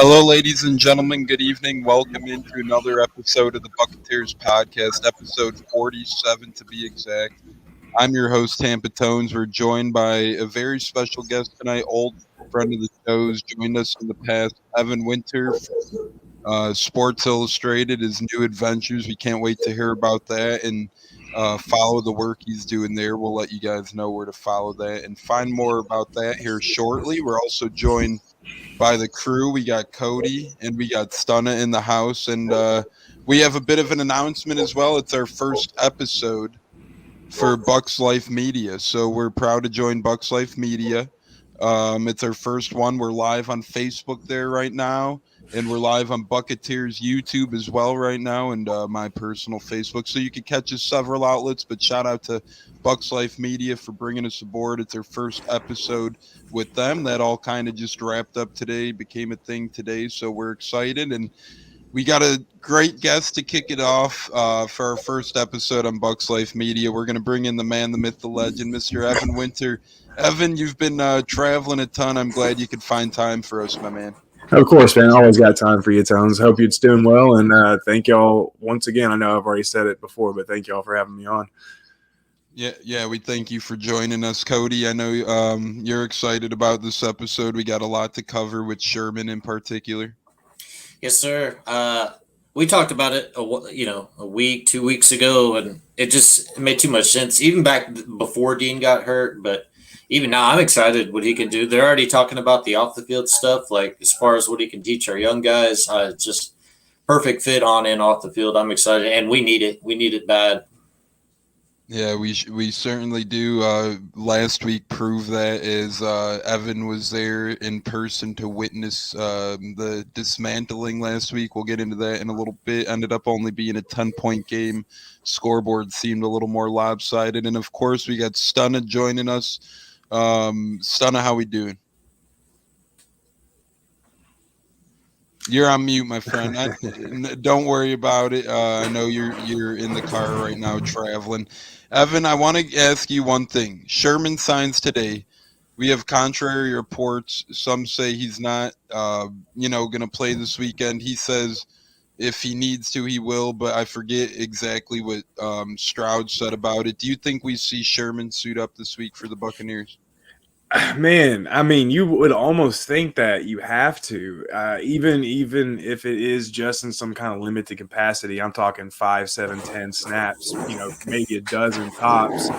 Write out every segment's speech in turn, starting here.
Hello, ladies and gentlemen. Good evening. Welcome into another episode of the Buccaneers podcast, episode 47 to be exact. I'm your host, Tampa Tones. We're joined by a very special guest tonight, old friend of the show's joined us in the past, Evan Winter from Sports Illustrated, his new adventures. We can't wait to hear about that and follow the work he's doing there. We'll let you guys know where to follow that and find more about that here shortly. We're also joined by the crew. We got Cody and we got Stunna in the house, and we have a bit of an announcement as well. It's our first episode for Bucs Life Media, so we're proud to join Bucs Life Media. It's our first one. We're live on Facebook there right now, and we're live on Buccaneers YouTube as well right now, and my personal Facebook. So you can catch us several outlets, but shout out to Bucs Life Media for bringing us aboard. It's our first episode with them. That all kind of just wrapped up today, became a thing today, so we're excited, and we got a great guest to kick it off for our first episode on Bucs Life Media. We're going to bring in the man, the myth, the legend, Mr. Evan Winter. Evan, you've been traveling a ton. I'm glad you could find time for us, my man. Of course, man. Always got time for you, Tones. Hope you're doing well, and thank y'all once again. I know I've already said it before, but thank y'all for having me on. Yeah, we thank you for joining us, Cody. I know you're excited about this episode. We got a lot to cover with Sherman in particular. Yes, sir. We talked about it, a week, 2 weeks ago, and it made too much sense. Even back before Dean got hurt, but even now, I'm excited what he can do. They're already talking about the off the field stuff, like as far as what he can teach our young guys. Just perfect fit on and off the field. I'm excited, and we need it. We need it bad. Yeah, we certainly do. Last week proved that as Evan was there in person to witness the dismantling last week. We'll get into that in a little bit. Ended up only being a 10-point game. Scoreboard seemed a little more lopsided. And, of course, we got Stunna joining us. Stunna, how we doing? You're on mute, my friend. Don't worry about it. I know you're in the car right now traveling. Evan, I want to ask you one thing. Sherman signs today. We have contrary reports. Some say he's not, going to play this weekend. He says if he needs to, he will. But I forget exactly what Stroud said about it. Do you think we see Sherman suit up this week for the Buccaneers? Man, I mean, you would almost think that you have to, even if it is just in some kind of limited capacity. I'm talking 5, 7, 10 snaps, maybe a dozen tops.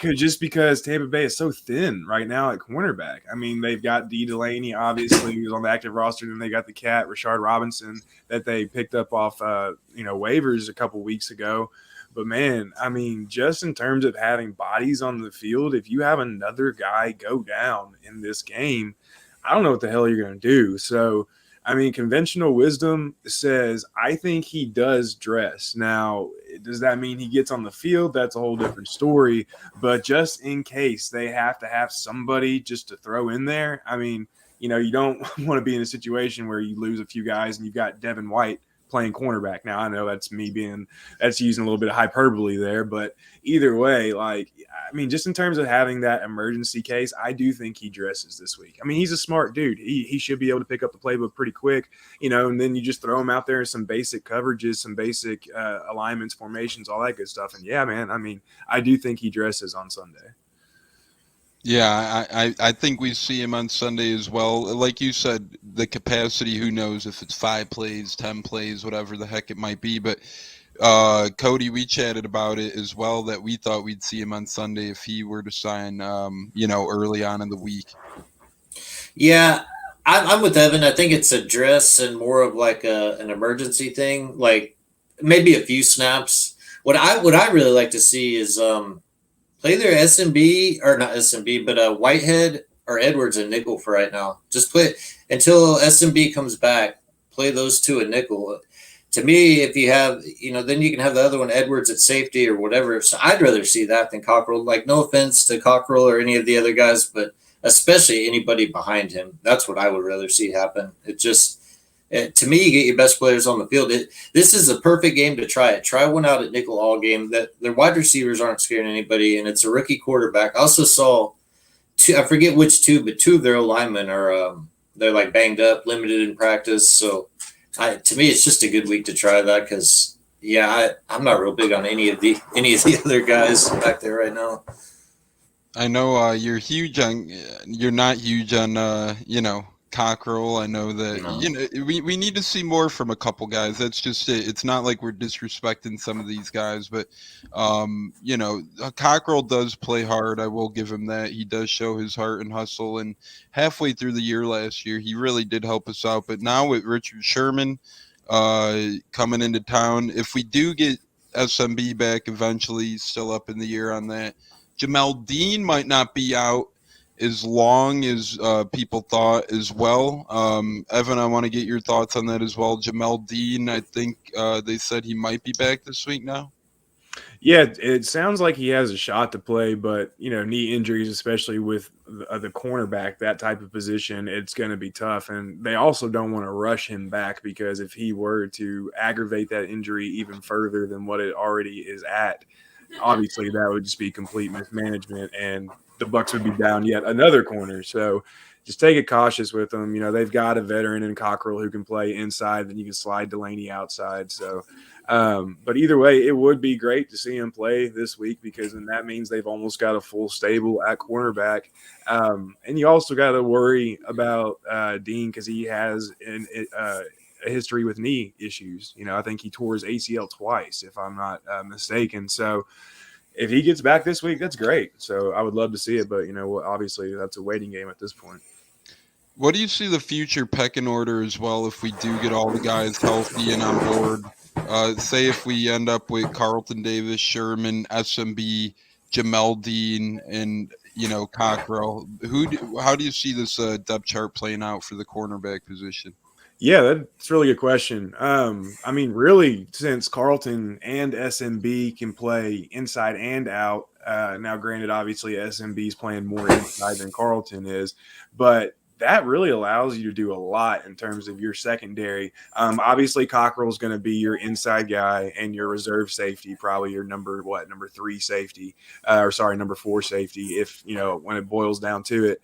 Just because Tampa Bay is so thin right now at cornerback. I mean, they've got D. Delaney, obviously, who's on the active roster, and they got the cat, Rashard Robinson, that they picked up off, waivers a couple weeks ago. But, man, I mean, just in terms of having bodies on the field, if you have another guy go down in this game, I don't know what the hell you're going to do. So, I mean, conventional wisdom says I think he does dress. Now, does that mean he gets on the field? That's a whole different story. But just in case they have to have somebody just to throw in there, I mean, you don't want to be in a situation where you lose a few guys and you've got Devin White playing cornerback. Now, I know that's using a little bit of hyperbole there, but either way, just in terms of having that emergency case, I do think he dresses this week. I mean, he's a smart dude. He should be able to pick up the playbook pretty quick, and then you just throw him out there in some basic coverages, some basic alignments, formations, all that good stuff. And yeah, man, I mean, I do think he dresses on Sunday. Yeah, I think we see him on Sunday as well. Like you said, the capacity, who knows if it's 5 plays, 10 plays, whatever the heck it might be. But Cody, we chatted about it as well, that we thought we'd see him on Sunday if he were to sign, early on in the week. Yeah, I'm with Evan. I think it's a dress and more of like an emergency thing, like maybe a few snaps. What I really like to see is play their SMB, or not SMB, but Whitehead or Edwards in nickel for right now. Just play until SMB comes back. Play those two in nickel. To me, if you have, then you can have the other one, Edwards, at safety or whatever. So I'd rather see that than Cockrell. Like, no offense to Cockrell or any of the other guys, but especially anybody behind him. That's what I would rather see happen. To me, you get your best players on the field. This is a perfect game to try it. Try one out at nickel all game. That their wide receivers aren't scaring anybody, and it's a rookie quarterback. I also saw I forget which two, but two of their linemen are they're like banged up, limited in practice. So to me, it's just a good week to try that because I'm not real big on any of the other guys back there right now. I know you're huge on. You're not huge on. Cockrell. I know that No. we need to see more from a couple guys. That's just it. It's not like we're disrespecting some of these guys, but Cockrell does play hard. I will give him that. He does show his heart and hustle. And halfway through the year last year, he really did help us out. But now with Richard Sherman coming into town, if we do get SMB back eventually, still up in the air on that. Jamel Dean might not be out as long as people thought as well. Evan, I want to get your thoughts on that as well. Jamel Dean, I think they said he might be back this week now. Yeah, it sounds like he has a shot to play, but knee injuries, especially with the cornerback, that type of position, it's going to be tough. And they also don't want to rush him back because if he were to aggravate that injury even further than what it already is at, obviously that would just be complete mismanagement, and the Bucs would be down yet another corner. So just take it cautious with them. They've got a veteran in Cockrell who can play inside, then you can slide Delaney outside. So, but either way, it would be great to see him play this week because then that means they've almost got a full stable at cornerback. And you also got to worry about Dean because he has a history with knee issues. I think he tore his ACL twice, if I'm not mistaken. So if he gets back this week, that's great. So I would love to see it, but obviously that's a waiting game at this point. What do you see the future pecking order as well if we do get all the guys healthy and on board? Say if we end up with Carlton Davis, Sherman, SMB, Jamel Dean, and Cockrell. How do you see this depth chart playing out for the cornerback position? Yeah, that's a really good question. Really, since Carlton and SMB can play inside and out, now granted, obviously SMB is playing more inside than Carlton is, but that really allows you to do a lot in terms of your secondary. Obviously, Cockrell is going to be your inside guy and your reserve safety, probably your number 3 safety, number 4 safety, if when it boils down to it.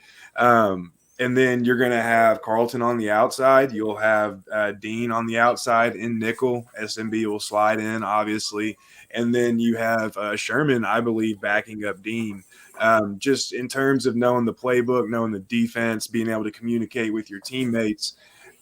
And then you're going to have Carlton on the outside. You'll have Dean on the outside in nickel. SMB will slide in, obviously. And then you have Sherman, I believe, backing up Dean. Just in terms of knowing the playbook, knowing the defense, being able to communicate with your teammates.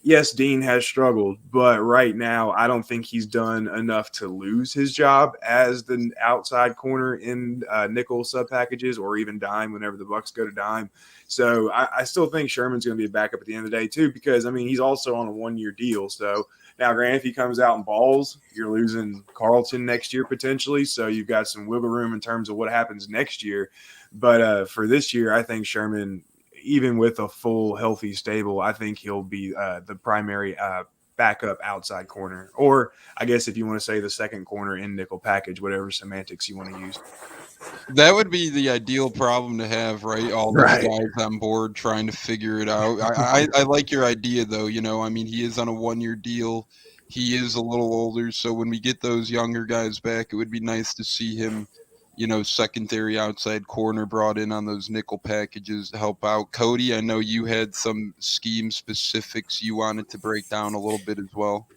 Yes, Dean has struggled, but right now I don't think he's done enough to lose his job as the outside corner in nickel sub packages or even dime whenever the Bucs go to dime. So I still think Sherman's going to be a backup at the end of the day too, because he's also on a 1-year deal. So now, granted, if he comes out and balls, you're losing Carlton next year potentially. So you've got some wiggle room in terms of what happens next year. But for this year, I think Sherman, even with a full healthy stable, I think he'll be the primary backup outside corner, or I guess if you want to say the second corner in nickel package, whatever semantics you want to use. That would be the ideal problem to have, right? All those guys on board trying to figure it out. I like your idea, though. He is on a 1-year deal. He is a little older, so when we get those younger guys back, it would be nice to see him, secondary outside corner brought in on those nickel packages to help out. Cody, I know you had some scheme specifics you wanted to break down a little bit as well.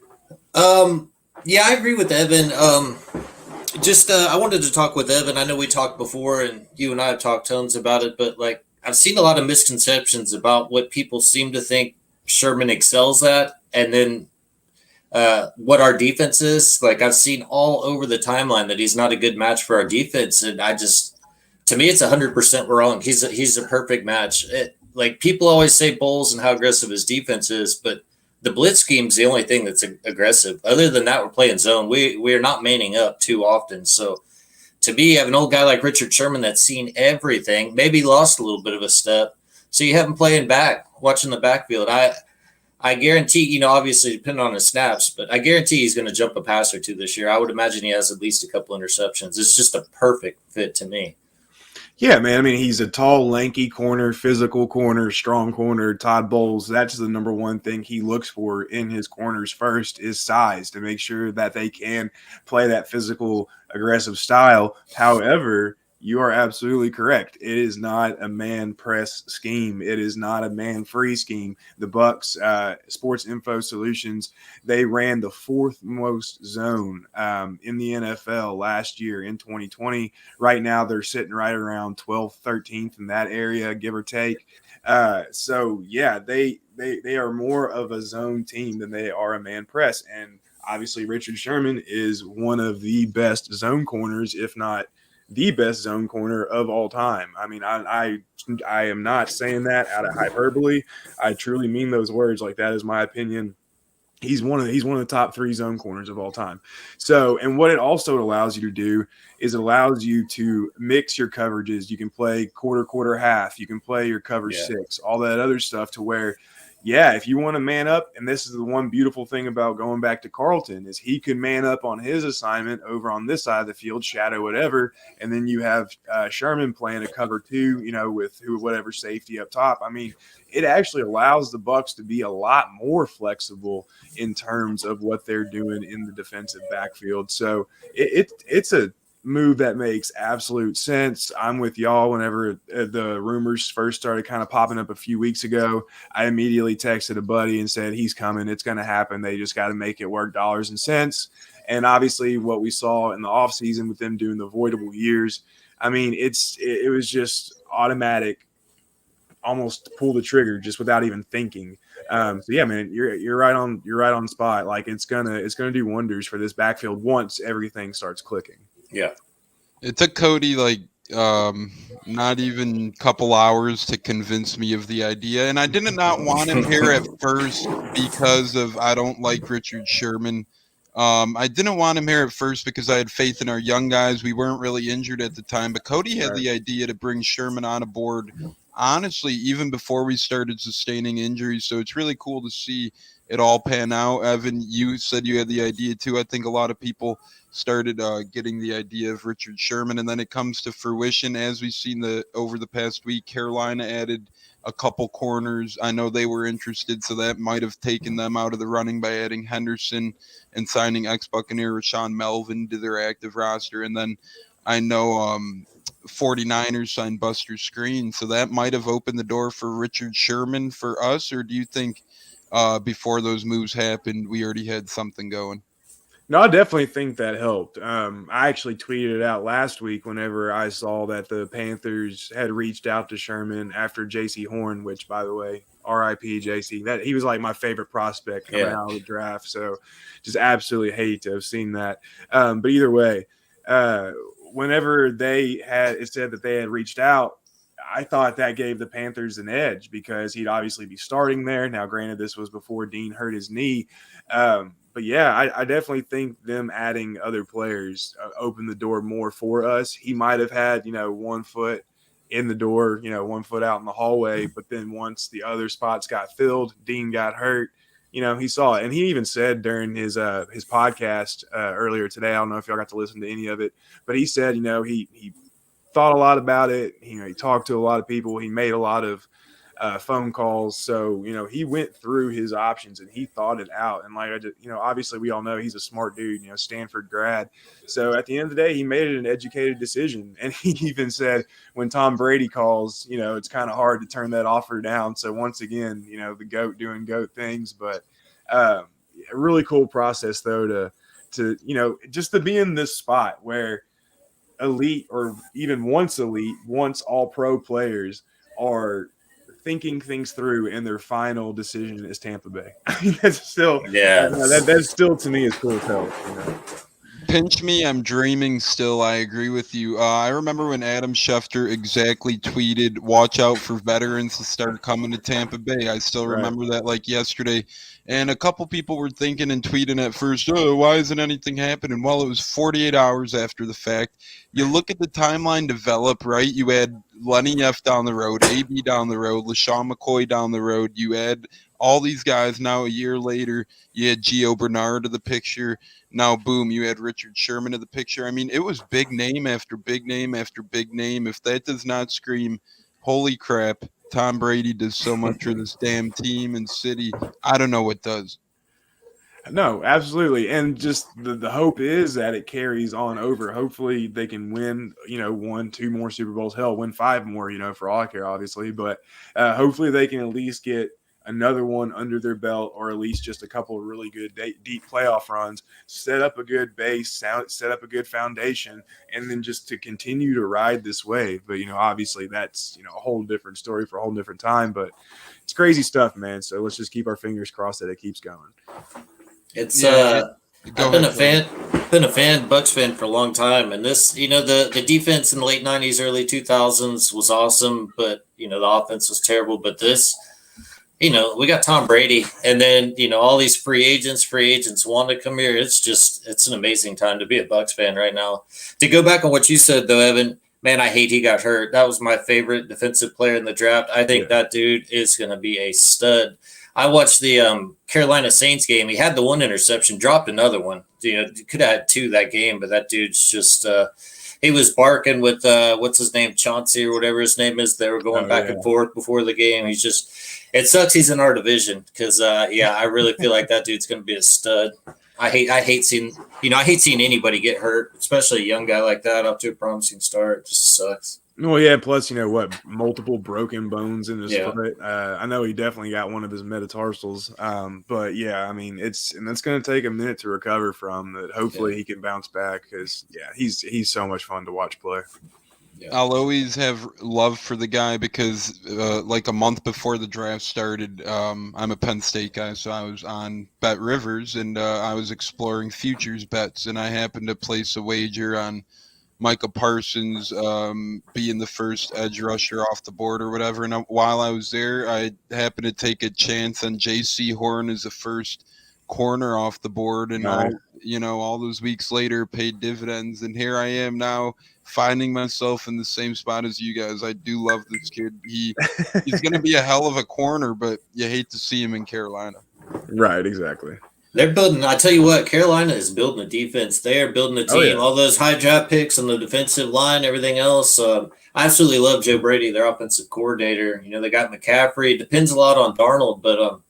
Yeah, I agree with Evan. I wanted to talk with Evan. I know we talked before, and you and I have talked tons about it, but I've seen a lot of misconceptions about what people seem to think Sherman excels at, and then what our defense is. I've seen all over the timeline that he's not a good match for our defense, and to me, it's 100% wrong. He's a perfect match. People always say Bowles and how aggressive his defense is, but the blitz scheme is the only thing that's aggressive. Other than that, we're playing zone. We're not manning up too often. So to me, you have an old guy like Richard Sherman that's seen everything, maybe lost a little bit of a step. So you have him playing back, watching the backfield. I guarantee, obviously depending on his snaps, but I guarantee he's going to jump a pass or two this year. I would imagine he has at least a couple interceptions. It's just a perfect fit to me. Yeah, man. He's a tall, lanky corner, physical corner, strong corner. Todd Bowles, that's the number one thing he looks for in his corners first is size to make sure that they can play that physical, aggressive style. However, You are absolutely correct. It is not a man press scheme. It is not a man free scheme. The Bucs Sports Info Solutions, they ran the fourth most zone in the NFL last year in 2020. Right now, they're sitting right around 12th, 13th in that area, give or take. So yeah, they are more of a zone team than they are a man press. And obviously, Richard Sherman is one of the best zone corners, if not the best zone corner of all time. I mean, I am not saying that out of hyperbole. I truly mean those words. Like, that is my opinion. He's one of the top 3 zone corners of all time. So, and what it also allows you to do is it allows you to mix your coverages. You can play quarter, half. You can play your cover 6, all that other stuff, to where, yeah, if you want to man up, and this is the one beautiful thing about going back to Carlton, is he could man up on his assignment over on this side of the field, shadow whatever, and then you have Sherman playing a cover 2, with whatever safety up top. I mean, it actually allows the Bucs to be a lot more flexible in terms of what they're doing in the defensive backfield. So it's a move that makes absolute sense. I'm with y'all. Whenever the rumors first started kind of popping up a few weeks ago, I immediately texted a buddy and said, he's coming. It's going to happen. They just got to make it work dollars and cents. And obviously what we saw in the offseason with them doing the voidable years, I mean, it was just automatic, almost pull the trigger just without even thinking. So yeah, man, you're right on spot. Like, it's gonna do wonders for this backfield once everything starts clicking. Yeah. It took Cody not even a couple hours to convince me of the idea, and I did not want him here at first because of I don't like Richard Sherman. I didn't want him here at first because I had faith in our young guys. We weren't really injured at the time, but Cody had the idea to bring Sherman on board, honestly, even before we started sustaining injuries. So it's really cool to see it all pan out. Evan, you said you had the idea too. I think a lot of people started getting the idea of Richard Sherman, and then it comes to fruition as we've seen over the past week. Carolina added a couple corners. I know they were interested, so that might have taken them out of the running by adding Henderson and signing ex-Buccaneer Rashawn Melvin to their active roster. And then I know 49ers signed Buster Screen, so that might have opened the door for Richard Sherman for us, or do you think before those moves happened, we already had something going? No, I definitely think that helped. I actually tweeted it out last week whenever I saw that the Panthers had reached out to Sherman after J.C. Horn, which, by the way, R.I.P. J.C. That he was like my favorite prospect coming out of the draft. So, just absolutely hate to have seen that. But either way, whenever it said that they had reached out, I thought that gave the Panthers an edge because he'd obviously be starting there. Now, granted, this was before Dean hurt his knee. But yeah, I definitely think them adding other players opened the door more for us. He might have had, 1 foot in the door, 1 foot out in the hallway. But then once the other spots got filled, Dean got hurt. He saw it. And he even said during his podcast earlier today, I don't know if y'all got to listen to any of it, but he said, he thought a lot about it. He talked to a lot of people. He made a lot of phone calls. So, he went through his options and he thought it out. And obviously we all know he's a smart dude, Stanford grad. So at the end of the day, he made it an educated decision. And he even said when Tom Brady calls, it's kind of hard to turn that offer down. So once again, the GOAT doing GOAT things, but a really cool process though, to just to be in this spot where elite or even once all pro players are thinking things through and their final decision is Tampa Bay. I mean, that's still, that's still to me is cool as hell. Pinch me, I'm dreaming still. I agree with you. I remember when Adam Schefter exactly tweeted, watch out for veterans to start coming to Tampa Bay. I still remember that like yesterday. And a couple people were thinking and tweeting at first, oh, why isn't anything happening? Well, it was 48 hours after the fact. You look at the timeline develop, right? You had Lenny F down the road, AB down the road, LaShawn McCoy down the road. You add all these guys now a year later. You had Gio Bernard to the picture. Now, boom, you had Richard Sherman in the picture. I mean, it was big name after big name after big name. If that does not scream, holy crap, Tom Brady does so much for this damn team and city, I don't know what does. No, absolutely. And just the hope is that it carries on over. Hopefully they can win, 1, 2 more Super Bowls, hell, win 5 more, for all I care, obviously. But hopefully they can at least get another one under their belt, or at least just a couple of really good deep playoff runs, set up a good base, set up a good foundation, and then just to continue to ride this wave. But, obviously that's, a whole different story for a whole different time. But it's crazy stuff, man. So let's just keep our fingers crossed that it keeps going. It's Yeah, go I've been a ahead, fan, Bucks fan for a long time, and this, the defense in the late '90s, early 2000s was awesome, but the offense was terrible. But this, we got Tom Brady, and then all these free agents want to come here. It's an amazing time to be a Bucks fan right now. To go back on what you said though, Evan, man, I hate he got hurt. That was my favorite defensive player in the draft. I think that dude is going to be a stud. I watched the Carolina Saints game. He had the one interception, dropped another one. Could have had 2 that game, but that dude's just he was barking with what's his name, Chauncey or whatever his name is. They were going back and forth before the game. It sucks he's in our division because I really feel like that dude's going to be a stud. I hate seeing anybody get hurt, especially a young guy like that up to a promising start. It just sucks. Well, yeah. Plus, multiple broken bones in his foot. I know he definitely got one of his metatarsals. But yeah, I mean, it's going to take a minute to recover from. That hopefully he can bounce back because he's so much fun to watch play. Yeah. I'll always have love for the guy because, like a month before the draft started, I'm a Penn State guy, so I was on Bet Rivers and I was exploring futures bets, and I happened to place a wager on Micah Parsons being the first edge rusher off the board or whatever. And while I was there, I happened to take a chance on J.C. Horn as the first corner off the board, and all those weeks later paid dividends. And here I am now finding myself in the same spot as you guys. I do love this kid. He's going to be a hell of a corner, but you hate to see him in Carolina. Right, exactly. They're building. I tell you what, Carolina is building a defense. They are building a team. All those high draft picks on the defensive line, everything else. I absolutely love Joe Brady, their offensive coordinator. They got McCaffrey. It depends a lot on Darnold, but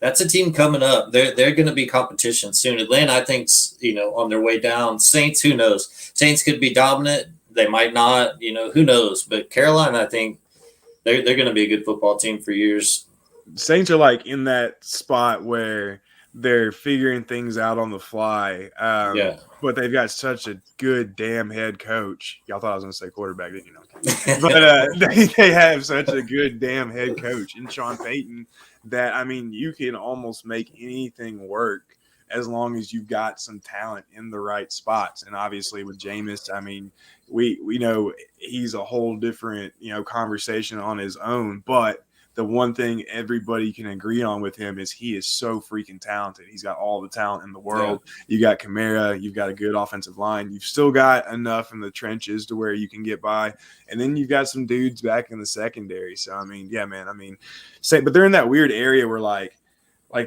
that's a team coming up. They're going to be competition soon. Atlanta, I think's on their way down. Saints, who knows? Saints could be dominant. They might not. Who knows? But Carolina, I think they're going to be a good football team for years. Saints are like in that spot where they're figuring things out on the fly. But they've got such a good damn head coach. Y'all thought I was going to say quarterback, didn't you? But they have such a good damn head coach in Sean Payton that, I mean, you can almost make anything work as long as you've got some talent in the right spots. And obviously with Jameis, I mean, we know he's a whole different, conversation on his own, but the one thing everybody can agree on with him is he is so freaking talented. He's got all the talent in the world. You got Kamara. You've got a good offensive line. You've still got enough in the trenches to where you can get by. And then you've got some dudes back in the secondary. So, I mean, yeah, man. I mean, but they're in that weird area where, like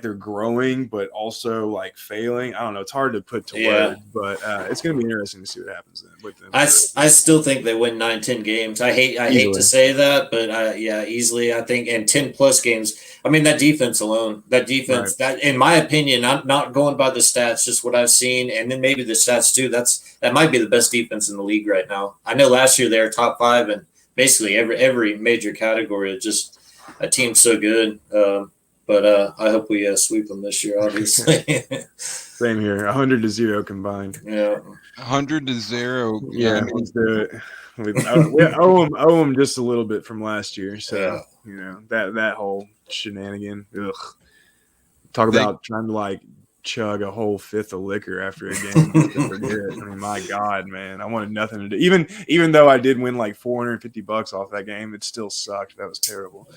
they're growing, but also like failing. I don't know. It's hard to put to words, but it's going to be interesting to see what happens then with them. I still think they win 9-10 games. I hate to say that, but easily I think, and 10 plus games. I mean, that defense alone, that in my opinion, I'm not going by the stats, just what I've seen, and then maybe the stats too. That might be the best defense in the league right now. I know last year they were top 5 in basically every major category. It's just a team so good. But I hope we sweep them this year, obviously. Same here. 100-0 combined. Yeah. 100-0. Yeah, let's do it. We owe them just a little bit from last year. So, that whole shenanigan. Ugh. Talk about trying to, like, chug a whole fifth of liquor after a game. To forget. I mean, my God, man. I wanted nothing to do. Even though I did win, like, $450 off that game, it still sucked. That was terrible.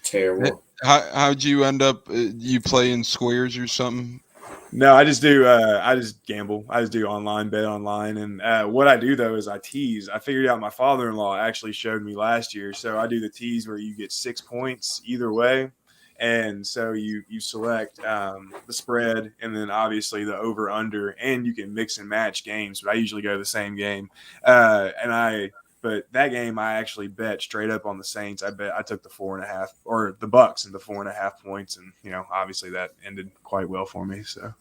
Terrible. How'd you end up? You play in squares or something? No, I just do. I just gamble. I just do online, bet online, and what I do though is I tease. I figured out my father-in-law actually showed me last year, so I do the tease where you get 6 points either way, and so you select the spread and then obviously the over/under, and you can mix and match games. But I usually go the same game, and I But that game, I actually bet straight up on the Saints. I took the 4.5 or the Bucs and the 4.5 points, and obviously that ended quite well for me. So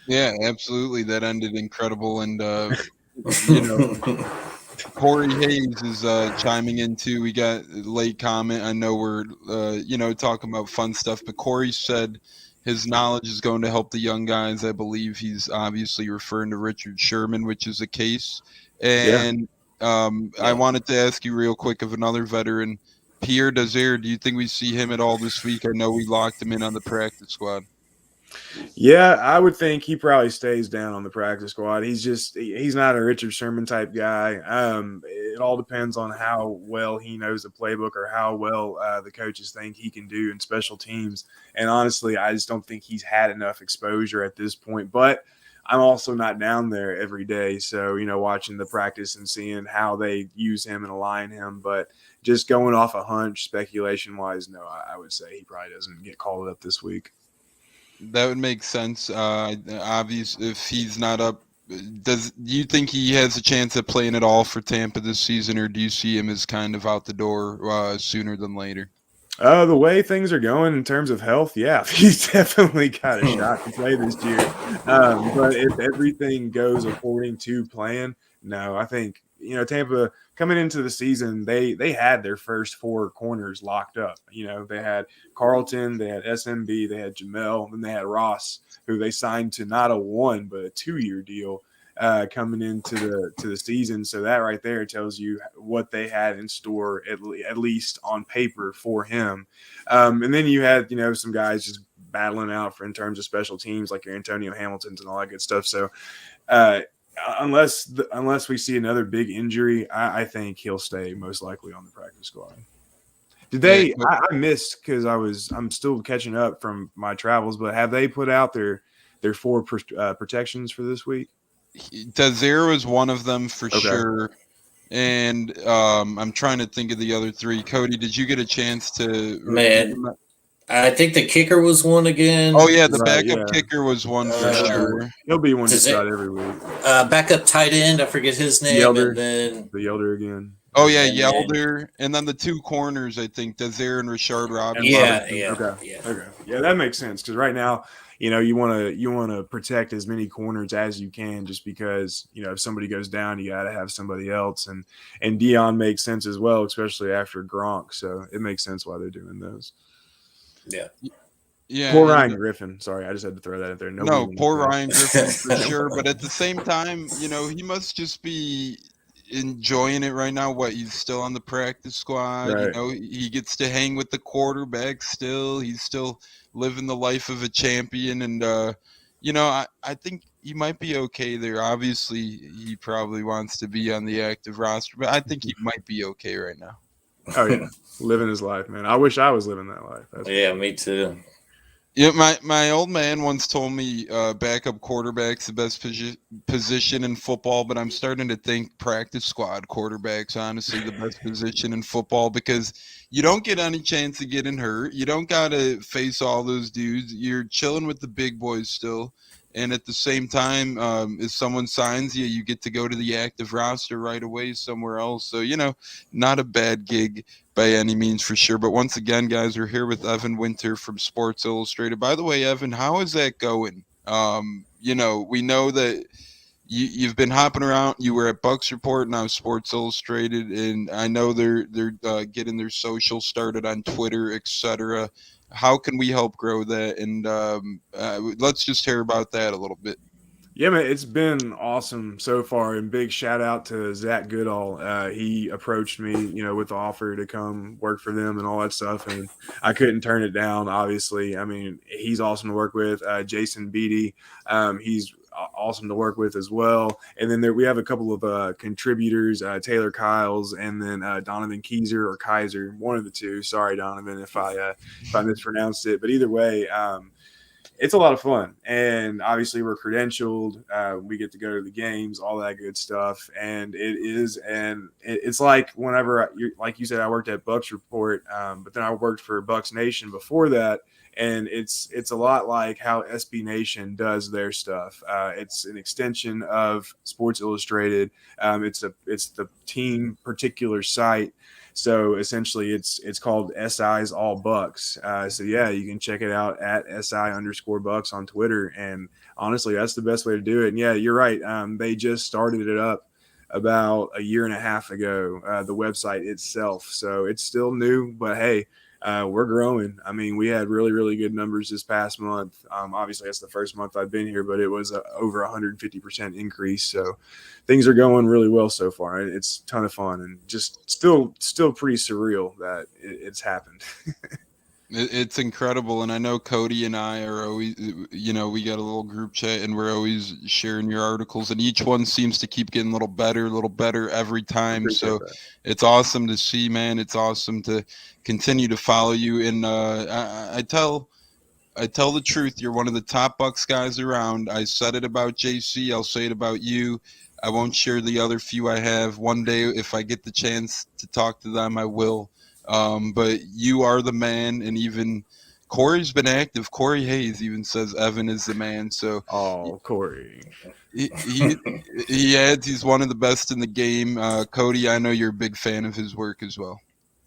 Yeah, absolutely. That ended incredible, and you know, Corey Hayes is chiming in too. We got a late comment. I know we're talking about fun stuff, but Corey said his knowledge is going to help the young guys. I believe he's obviously referring to Richard Sherman, which is the case. And I wanted to ask you real quick of another veteran, Pierre Desir. Do you think we see him at all this week? I know we locked him in on the practice squad. Yeah, I would think he probably stays down on the practice squad. He's not a Richard Sherman type guy. It all depends on how well he knows the playbook or how well the coaches think he can do in special teams. And honestly, I just don't think he's had enough exposure at this point. But I'm also not down there every day. So, watching the practice and seeing how they use him and align him. But just going off a hunch, speculation wise, no, I would say he probably doesn't get called up this week. That would make sense. Obviously, if he's not up, do you think he has a chance at playing at all for Tampa this season, or do you see him as kind of out the door sooner than later? The way things are going in terms of health, yeah, he's definitely got a shot to play this year. But if everything goes according to plan, no, I think Tampa coming into the season, they had their first 4 corners locked up. They had Carlton, they had SMB, they had Jamel, then they had Ross, who they signed to not a 1 but a 2-year deal. Coming into the season, so that right there tells you what they had in store at least on paper for him. And then you had some guys just battling out in terms of special teams like your Antonio Hamiltons and all that good stuff. So unless we see another big injury, I think he'll stay most likely on the practice squad. Did they? I missed because I'm still catching up from my travels, but have they put out their 4 protections for this week? Desir was one of them for sure, and I'm trying to think of the other 3. Cody, did you get a chance to? Man, I think the kicker was one again. Oh yeah, the backup kicker was one for sure. He'll be one just about every week. Backup tight end, I forget his name. Yelder, and then the Yelder again. Oh yeah, Yelder, and then the 2 corners, I think Desir and Richard Robinson. Okay. Yeah, that makes sense because right now, you want to protect as many corners as you can, just because if somebody goes down, you got to have somebody else, and Dion makes sense as well, especially after Gronk. So it makes sense why they're doing those. Yeah. Poor Ryan Griffin. Sorry, I just had to throw that in there. No, poor Ryan Griffin for sure. But at the same time, he must just be enjoying it right now. He's still on the practice squad. Right. He gets to hang with the quarterback still. He's still living the life of a champion, and I think he might be okay there. Obviously, he probably wants to be on the active roster, but I think he might be okay right now. Oh yeah, living his life, man. I wish I was living that life. Me too. Yeah, my old man once told me backup quarterback's the best position in football, but I'm starting to think practice squad quarterback's honestly the best position in football because you don't get any chance of getting hurt. You don't got to face all those dudes. You're chilling with the big boys still. And at the same time, if someone signs you, you get to go to the active roster right away somewhere else. So, not a bad gig by any means for sure. But once again, guys, we're here with Evan Winter from Sports Illustrated. By the way, Evan, how is that going? We know that you've been hopping around. You were at Bucs Report, now Sports Illustrated, and I know they're getting their social started on Twitter, etc. How can we help grow that? And let's just hear about that a little bit. Yeah, man, it's been awesome so far, and big shout out to Zach Goodall. He approached me, with the offer to come work for them and all that stuff, and I couldn't turn it down. Obviously, I mean, he's awesome to work with. Jason Beatty, he's awesome to work with as well. And then we have a couple of contributors, Taylor Kyles, and then Donovan Keiser or Kaiser, one of the two. Sorry, Donovan, if I mispronounced it, but either way. It's a lot of fun, and obviously we're credentialed. We get to go to the games, all that good stuff, and it's like whenever, like you said, I worked at Bucs Report, but then I worked for Bucs Nation before that, and it's a lot like how SB Nation does their stuff. It's an extension of Sports Illustrated. It's the team particular site. So essentially, it's called SI's All Bucks. So yeah, you can check it out at SI_Bucks on Twitter. And honestly, that's the best way to do it. And yeah, you're right. They just started it up about a year and a half ago, the website itself. So it's still new, but hey, we're growing. I mean, we had really, really good numbers this past month. Obviously, that's the first month I've been here, but it was over 150% increase. So things are going really well so far. It's a ton of fun and just still pretty surreal that it's happened. It's incredible, and I know Cody and I are always, we got a little group chat, and we're always sharing your articles, and each one seems to keep getting a little better every time. So it's awesome to see, man. It's awesome to continue to follow you. And I tell the truth. You're one of the top Bucs guys around. I said it about JC. I'll say it about you. I won't share the other few I have. One day, if I get the chance to talk to them, I will. But you are the man, and even Corey's been active. Corey Hayes even says Evan is the man. So, Corey, he adds he's one of the best in the game. Cody, I know you're a big fan of his work as well.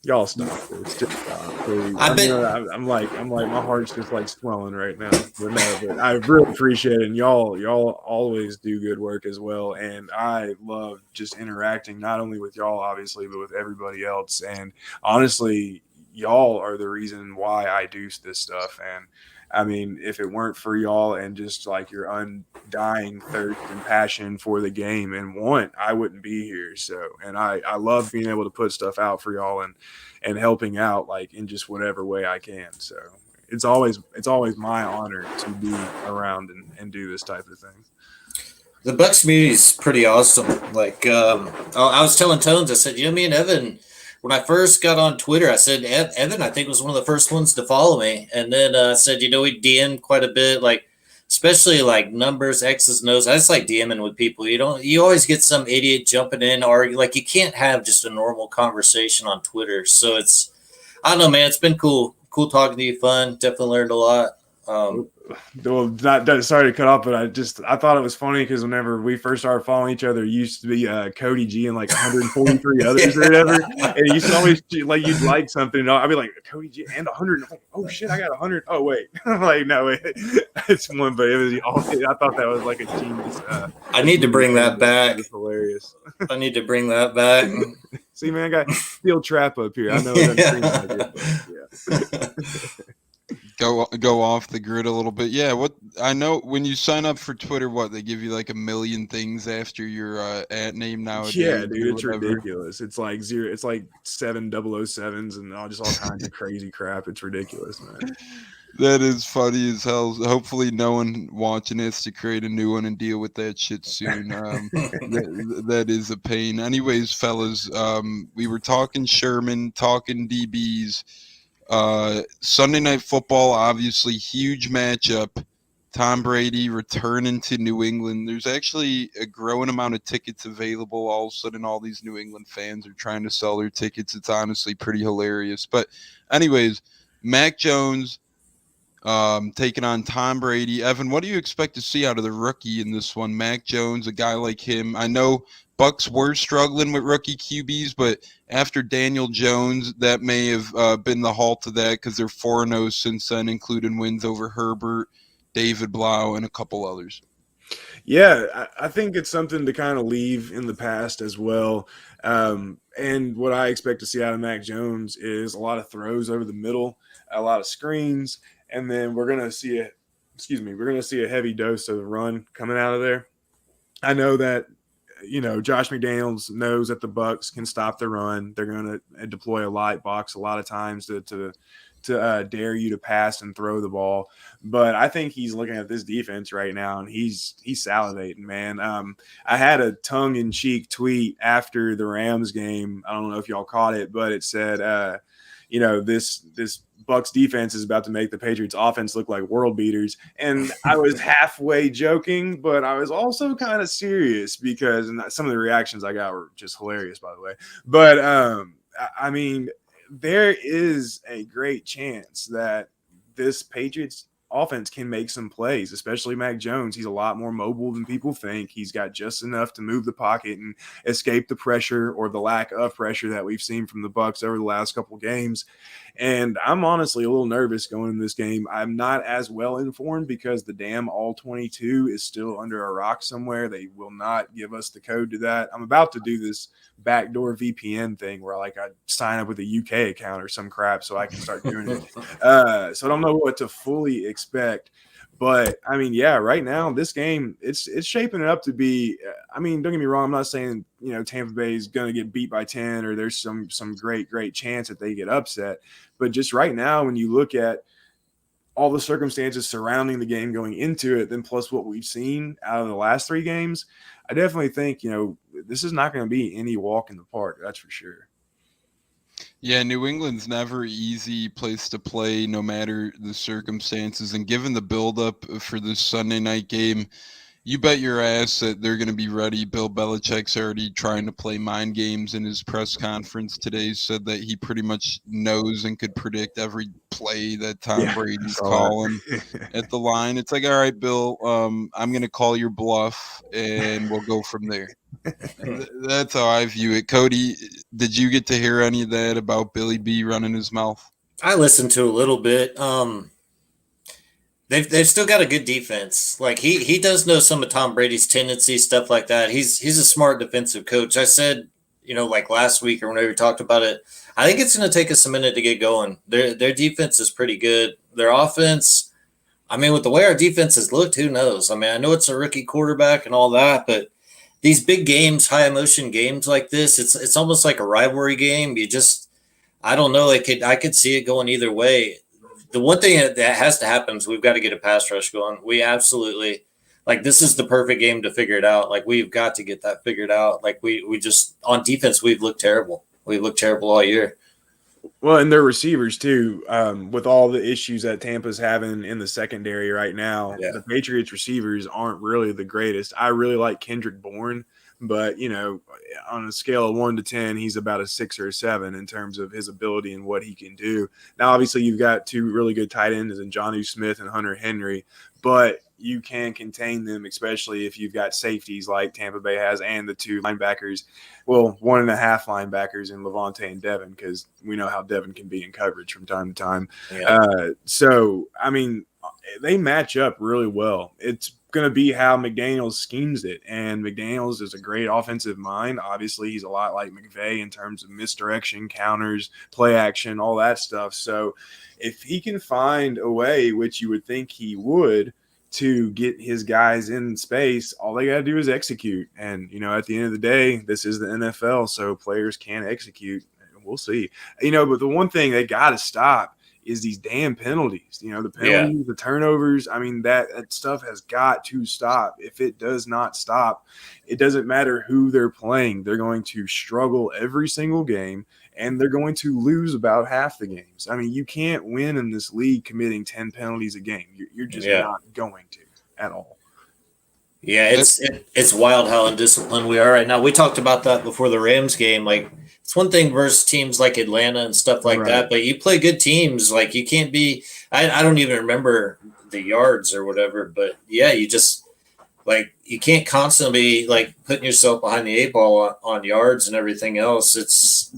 Y'all stop this. Just stop, please. I'm like my heart's just like swelling right now. But I really appreciate it. And y'all always do good work as well. And I love just interacting not only with y'all, obviously, but with everybody else. And honestly, y'all are the reason why I do this stuff. And I mean, if it weren't for y'all and just like your undying thirst and passion for the game and want, I wouldn't be here. So, and I love being able to put stuff out for y'all and helping out like in just whatever way I can. So it's always my honor to be around and do this type of thing. The Bucs community is pretty awesome. Like, I was telling Tones, I said, me and Evan, when I first got on Twitter, I said, Evan, I think was one of the first ones to follow me. And then I said, we DM quite a bit, like, especially like numbers, X's and O's. I just like DMing with people. You always get some idiot jumping in, argue. Like, you can't have just a normal conversation on Twitter. So I don't know, man, it's been cool. Cool talking to you, fun. Definitely learned a lot. Well, sorry to cut off, but I thought it was funny because whenever we first started following each other, it used to be Cody G and like 143 others or whatever. And it used to always like you'd like something, and I'd be like Cody G and 100. Oh shit, I got 100. Oh wait, like no wait, it's one, but it was. I thought that was like a genius. I need to bring that back. It's hilarious. I need to bring that back. See, man, I got steel trap up here. I know it doesn't seem like it, but yeah. Go off the grid a little bit. Yeah, what I know when you sign up for Twitter, they give you like a million things after your at name nowadays. Yeah, dude, it's ridiculous. It's like 7007s and all kinds of crazy crap. It's ridiculous, man. That is funny as hell. Hopefully no one watching this to create a new one and deal with that shit soon. That is a pain. Anyways, fellas, we were talking Sherman, talking DBs. Sunday Night Football, obviously huge matchup. Tom Brady returning to New England. There's actually a growing amount of tickets available. All of a sudden, all these New England fans are trying to sell their tickets. It's honestly pretty hilarious. But anyways, Mac Jones taking on Tom Brady. Evan, what do you expect to see out of the rookie in this one? Mac Jones, a guy like him. I know Bucs were struggling with rookie QBs, but after Daniel Jones, that may have been the halt to that because they're 4-0 since then, including wins over Herbert, David Blau, and a couple others. Yeah, I think it's something to kind of leave in the past as well. And what I expect to see out of Mac Jones is a lot of throws over the middle, a lot of screens, and then we're going to see a heavy dose of the run coming out of there. I know that Josh McDaniels knows that the Bucs can stop the run. They're going to deploy a light box a lot of times to dare you to pass and throw the ball. But I think he's looking at this defense right now, and he's salivating, man. I had a tongue-in-cheek tweet after the Rams game. I don't know if y'all caught it, but it said, this Bucs defense is about to make the Patriots offense look like world beaters. And I was halfway joking, but I was also kind of serious because some of the reactions I got were just hilarious, by the way. But I mean, there is a great chance that this Patriots offense can make some plays, especially Mac Jones. He's a lot more mobile than people think. He's got just enough to move the pocket and escape the pressure or the lack of pressure that we've seen from the Bucs over the last couple games. And I'm honestly a little nervous going into this game. I'm not as well informed because the damn All 22 is still under a rock somewhere. They will not give us the code to that. I'm about to do this backdoor VPN thing where I sign up with a UK account or some crap so I can start doing it. So I don't know what to fully expect. But I mean, yeah, right now this game it's shaping it up to be. I mean, don't get me wrong. I'm not saying Tampa Bay is going to get beat by 10 or there's some great chance that they get upset. But just right now, when you look at all the circumstances surrounding the game going into it, then plus what we've seen out of the last 3 games, I definitely think this is not going to be any walk in the park. That's for sure. Yeah, New England's never easy place to play, no matter the circumstances. And given the buildup for this Sunday night game, you bet your ass that they're going to be ready. Bill Belichick's already trying to play mind games in his press conference today. Said that he pretty much knows and could predict every play that Tom Brady's calling at the line. It's like, all right, Bill, I'm going to call your bluff, and we'll go from there. That's how I view it. Cody, did you get to hear any of that about Billy B running his mouth? I listened to a little bit. They've still got a good defense. Like he does know some of Tom Brady's tendencies, stuff like that. He's a smart defensive coach. I said, like last week or whenever we talked about it, I think it's going to take us a minute to get going. Their defense is pretty good. Their offense, I mean, with the way our defense has looked, who knows? I mean, I know it's a rookie quarterback and all that, but these big games, high emotion games like this, it's almost like a rivalry game. I don't know. I could see it going either way. The one thing that has to happen is we've got to get a pass rush going. We absolutely, this is the perfect game to figure it out. We've got to get that figured out. We just, on defense, we've looked terrible. We've looked terrible all year. Well, and their receivers too, with all the issues that Tampa's having in the secondary right now, the Patriots receivers aren't really the greatest. I really like Kendrick Bourne, but on a scale of 1 to 10, he's about a 6 or a 7 in terms of his ability and what he can do. Now, obviously, you've got 2 really good tight ends in Jonnu Smith and Hunter Henry, but you can contain them, especially if you've got safeties like Tampa Bay has and the 2 linebackers. Well, 1.5 linebackers in Levante and Devin, because we know how Devin can be in coverage from time to time. Yeah. So, I mean, they match up really well. It's going to be how McDaniels schemes it, and McDaniels is a great offensive mind. Obviously, he's a lot like McVay in terms of misdirection, counters, play action, all that stuff. So if he can find a way, which you would think he would, to get his guys in space, all they got to do is execute. And, at the end of the day, this is the NFL, so players can execute. We'll see. But the one thing they got to stop is these damn penalties. The penalties, the turnovers. I mean, that stuff has got to stop. If it does not stop, it doesn't matter who they're playing. They're going to struggle every single game, and they're going to lose about half the games. I mean, you can't win in this league committing 10 penalties a game. You're just not going to at all. Yeah, it's wild how undisciplined we are right now. We talked about that before the Rams game. It's one thing versus teams like Atlanta and stuff like that, but you play good teams. You can't be – I don't even remember the yards or whatever, but, yeah, you just – you can't constantly putting yourself behind the 8 ball on yards and everything else.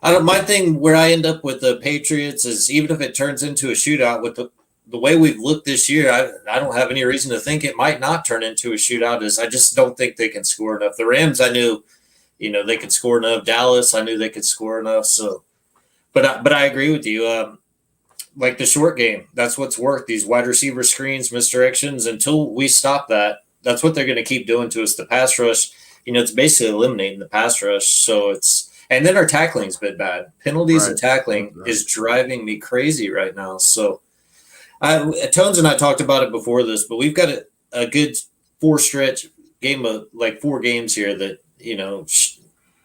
My thing where I end up with the Patriots is even if it turns into a shootout with the way we've looked this year, I don't have any reason to think it might not turn into a shootout. I just don't think they can score enough. The Rams, I knew, they could score enough. Dallas, I knew they could score enough. So, but I agree with you. The short game, that's what's worked. These wide receiver screens, misdirections. Until we stop that, that's what they're going to keep doing to us. The pass rush, it's basically eliminating the pass rush. So and then our tackling's been bad. Penalties and tackling is driving me crazy right now. So, Tones and I talked about it before this, but we've got a good 4-stretch game of 4 games here that,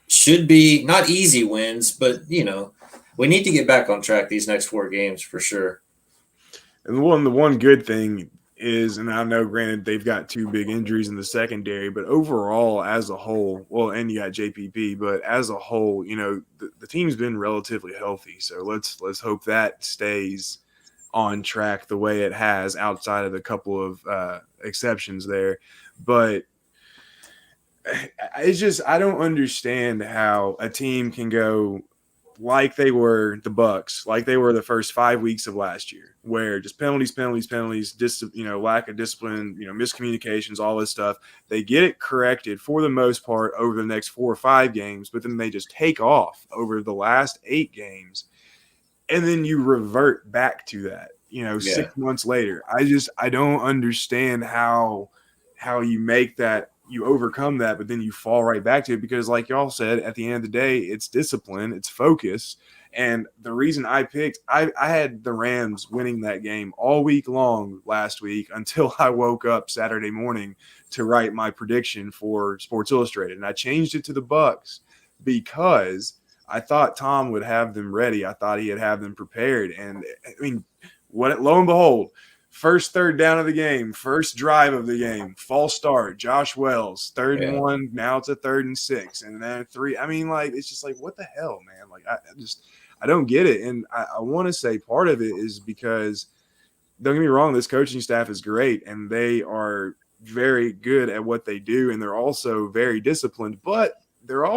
should be not easy wins, but, we need to get back on track these next 4 games for sure. And the one good thing is, and I know granted they've got 2 big injuries in the secondary, but overall as a whole, and you got JPP, but as a whole, the team's been relatively healthy. So let's hope that stays on track the way it has outside of a couple of exceptions there. But it's just, I don't understand how a team can go like they were the Bucs, like they were the first 5 weeks of last year, where just penalties, lack of discipline, miscommunications, all this stuff. They get it corrected for the most part over the next 4 or 5 games, but then they just take off over the last 8 games, and then you revert back to that, 6 months later. I don't understand how you make that, you overcome that, but then you fall right back to it, because like y'all said, at the end of the day, it's discipline, it's focus. And the reason I had the Rams winning that game all week long last week until I woke up Saturday morning to write my prediction for Sports Illustrated. And I changed it to the Bucs because I thought Tom would have them ready. I thought he'd have them prepared. And I mean, lo and behold, first third down of the game, first drive of the game, false start, Josh Wells, 3rd and 1, now it's a 3rd and 6, and then 3. I mean, like, it's just like, what the hell, man? Like, I don't get it. And I want to say part of it is because, don't get me wrong, this coaching staff is great, and they are very good at what they do, and they're also very disciplined, but they're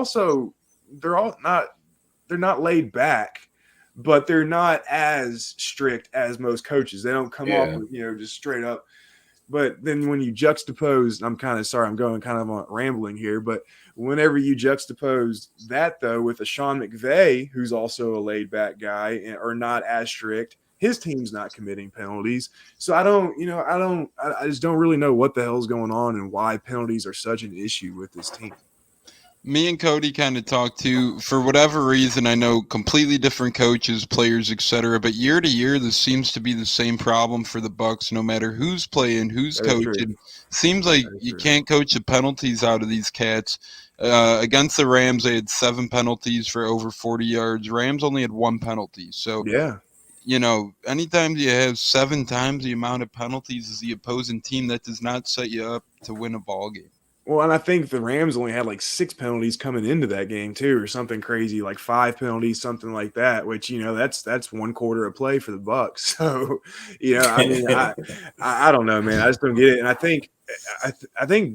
not laid back, but they're not as strict as most coaches. They don't come off with, just straight up. But then when you juxtapose, I'm kind of sorry, I'm going kind of on rambling here, but whenever you juxtapose that, though, with a Sean McVay, who's also a laid back guy, or not as strict, his team's not committing penalties. So I just don't really know what the hell's going on and why penalties are such an issue with this team. Me and Cody kind of talked to, for whatever reason, I know completely different coaches, players, etc. But year to year, this seems to be the same problem for the Bucs. No matter who's playing, who's coaching, seems like you can't coach the penalties out of these cats. Against the Rams, they had 7 penalties for over 40 yards. Rams only had 1 penalty. So anytime you have 7 times the amount of penalties as the opposing team, that does not set you up to win a ball game. Well, and I think the Rams only had like 6 penalties coming into that game too, or something crazy, like 5 penalties, something like that. Which that's 1 quarter of play for the Bucs. So, I mean, I don't know, man. I just don't get it. And I think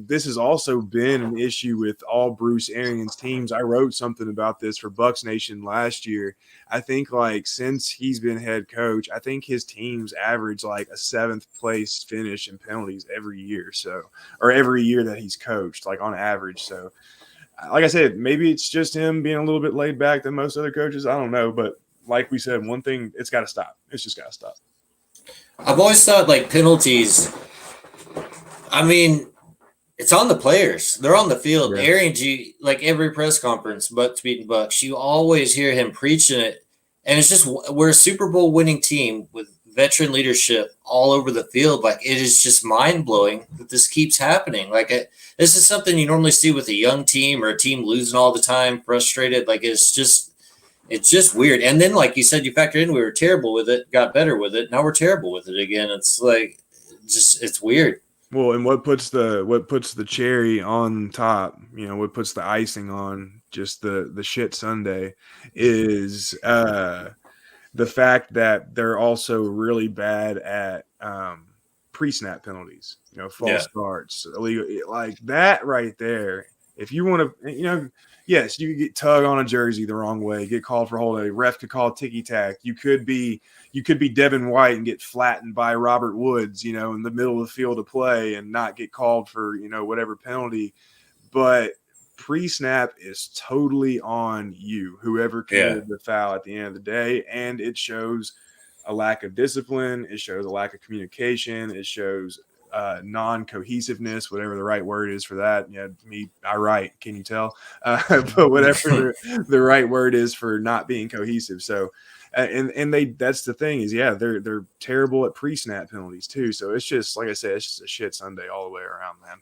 this has also been an issue with all Bruce Arians teams. I wrote something about this for Bucs Nation last year. I think like since he's been head coach, I think his teams average like a 7th place finish in penalties every year. So, or every year that he's coached, like on average. So, like I said, maybe it's just him being a little bit laid back than most other coaches. I don't know. But like we said, one thing, it's got to stop. It's just got to stop. I've always thought like penalties, I mean, it's on the players. They're on the field. Yeah. Arians, like every press conference, Bucs beating Bucs, you always hear him preaching it. And it's just, we're a Super Bowl winning team with veteran leadership all over the field. Like, it is just mind blowing that this keeps happening. Like, this is something you normally see with a young team or a team losing all the time, frustrated. Like, it's just weird. And then, like you said, you factor in we were terrible with it, got better with it. Now we're terrible with it again. It's like, it's weird. Well, and what puts the cherry on top, what puts the icing on just the shit Sunday is the fact that they're also really bad at pre-snap penalties, false starts, illegal, like that right there. If you want to, yes, you could get tug on a jersey the wrong way, get called for holding. Ref could call ticky-tack. You could be Devin White and get flattened by Robert Woods, in the middle of the field of play and not get called for, whatever penalty. But pre-snap is totally on you, whoever committed the foul at the end of the day. And it shows a lack of discipline. It shows a lack of communication. It shows non-cohesiveness, whatever the right word is for that. I write, can you tell? But whatever the right word is for not being cohesive. So, and that's the thing is, they're terrible at pre-snap penalties too. So it's just, like I said, it's just a shit Sunday all the way around, man.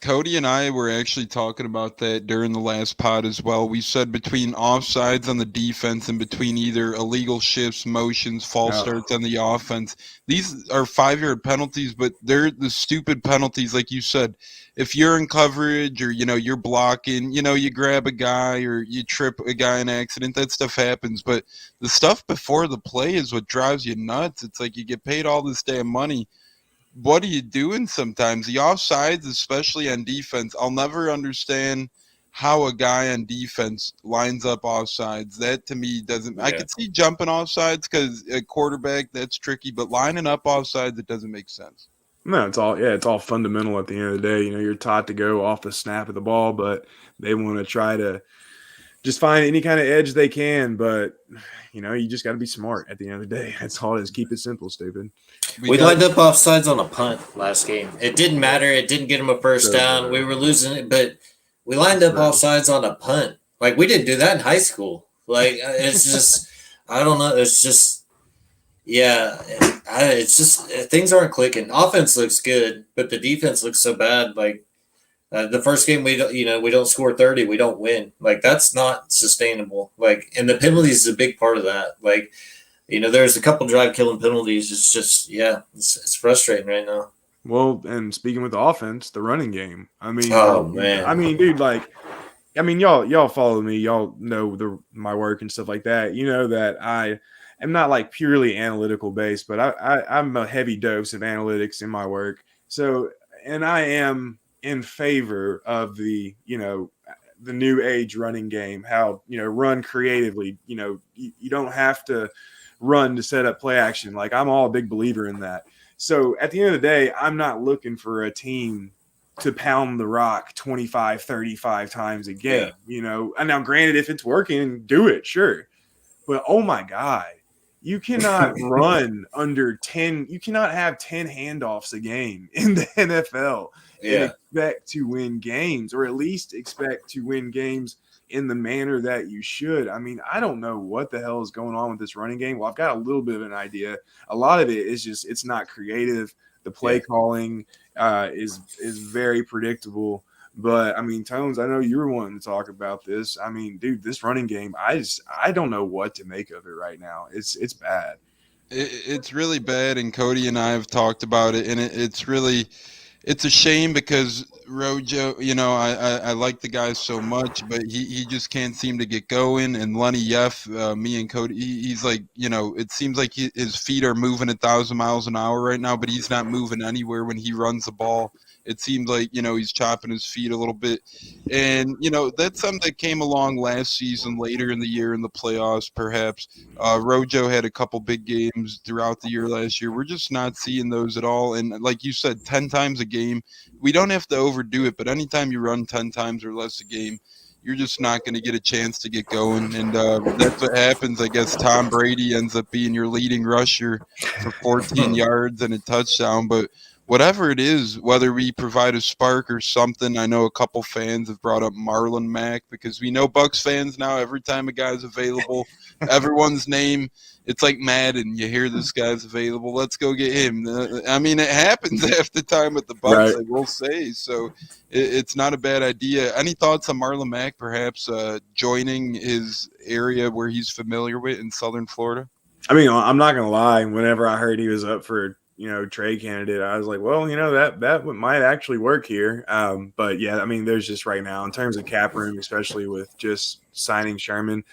Cody and I were actually talking about that during the last pod as well. We said between offsides on the defense and between either illegal shifts, motions, false starts on the offense, these are 5-yard penalties, but they're the stupid penalties, like you said. If you're in coverage or, you're blocking, you grab a guy or you trip a guy in accident, that stuff happens. But the stuff before the play is what drives you nuts. It's like you get paid all this damn money. What are you doing sometimes? The offsides, especially on defense, I'll never understand how a guy on defense lines up offsides. That to me doesn't. I could see jumping offsides because a quarterback, that's tricky, but lining up offsides, it doesn't make sense. No, it's all fundamental at the end of the day. You're taught to go off the snap of the ball, but they want to try to just find any kind of edge they can. But you just got to be smart at the end of the day. That's all it is. Keep it simple, stupid. We lined up offsides on a punt last game. It didn't matter. It didn't get him a first down. We were losing it, but we lined up offsides on a punt. Like, we didn't do that in high school. Like, it's just, I don't know. It's just, it's just things aren't clicking. Offense looks good, but the defense looks so bad. Like, the first game we don't score 30, we don't win. Like, that's not sustainable. Like, and the penalties is a big part of that. Like, there's a couple drive-killing penalties. It's just, it's frustrating right now. Well, and speaking with the offense, the running game. I mean, dude, y'all follow me. Y'all know my work and stuff like that. You know that I am not like purely analytical based, but I'm a heavy dose of analytics in my work. So, and I am in favor of the new age running game. How run creatively. You don't have to run to set up play action. Like, I'm all a big believer in that. So at the end of the day, I'm not looking for a team to pound the rock 25, 35 times a game, And now granted, if it's working, do it, sure. But oh my God, you cannot run under 10. You cannot have 10 handoffs a game in the NFL and expect to win games, or at least expect to win games in the manner that you should. I mean, I don't know what the hell is going on with this running game. Well, I've got a little bit of an idea. A lot of it is just, it's not creative. The play calling is very predictable. But I mean, Tones, I know you were wanting to talk about this. I mean, dude, this running game, I don't know what to make of it right now. It's bad. It's really bad, and Cody and I have talked about it, and it's a shame because Rojo, I like the guy so much, but he just can't seem to get going. And Lenny Yeff, me and Cody, he's like, it seems like his feet are moving 1,000 miles an hour right now, but he's not moving anywhere when he runs the ball. It seems like, he's chopping his feet a little bit. And, that's something that came along last season, later in the year in the playoffs, perhaps. Rojo had a couple big games throughout the year last year. We're just not seeing those at all. And like you said, 10 times a game, we don't have to overdo it, but anytime you run 10 times or less a game, you're just not going to get a chance to get going. And that's what happens. I guess Tom Brady ends up being your leading rusher for 14 yards and a touchdown. But whatever it is, whether we provide a spark or something, I know a couple fans have brought up Marlon Mack because we know Bucs fans now, every time a guy's available, everyone's name, it's like Madden. You hear this guy's available, let's go get him. I mean, it happens half the time with the Bucs, I will say. So it's not a bad idea. Any thoughts on Marlon Mack perhaps joining his area where he's familiar with in Southern Florida? I mean, I'm not going to lie. Whenever I heard he was up for trade candidate, I was like, well, that might actually work here. But yeah, I mean, there's just right now in terms of cap room, especially with just signing Sherman,